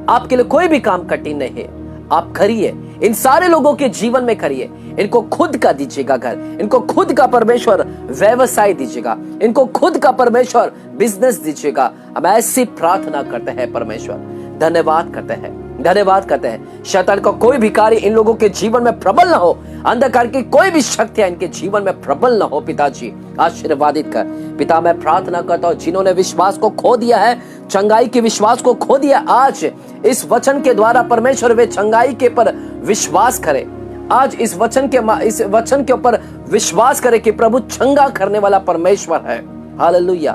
आपके लिए कोई भी काम कठिन नहीं है। आप करिए, इन सारे लोगों के जीवन में करिए। इनको खुद का दीजिएगा घर, इनको खुद का परमेश्वर व्यवसाय दीजिएगा, इनको खुद का परमेश्वर बिजनेस दीजिएगा। हम ऐसी प्रार्थना करते हैं परमेश्वर, धन्यवाद करते हैं, धन्यवाद करते हैं। शैतान का कोई भी कार्य इन लोगों के जीवन में प्रबल ना हो, अंधकार की कोई भी शक्तियां इनके जीवन में प्रबल ना हो। पिताजी आशीर्वादित कर। पिता मैं प्रार्थना करता हूं, जिन्होंने विश्वास को खो दिया है, चंगाई के विश्वास को खो दिया, आज इस वचन के द्वारा परमेश्वर वे चंगाई के पर विश्वास करे। आज इस वचन के ऊपर विश्वास करे कि प्रभु चंगा करने वाला परमेश्वर है। हालेलुया,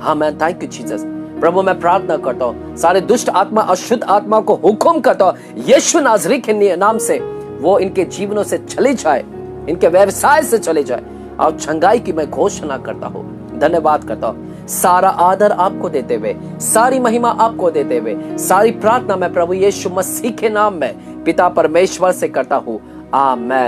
आमीन। Thank you Jesus. प्रभु मैं प्रार्थना करता हूं, सारे दुष्ट आत्मा, अशुद्ध आत्मा को हुक्म करता हूं, यीशु नाज़री के नाम से वो इनके जीवनों से चले जाए, इनके व्यवसाय से चले जाए, और चंगाई की मैं घोषणा करता हूं। धन्यवाद करता हूं। सारा आदर आपको देते हुए, सारी महिमा आपको देते हुए, सारी प्रार्थना मैं प्रभु यीशु मसीह के नाम में पिता परमेश्वर से करता हूं। आमीन।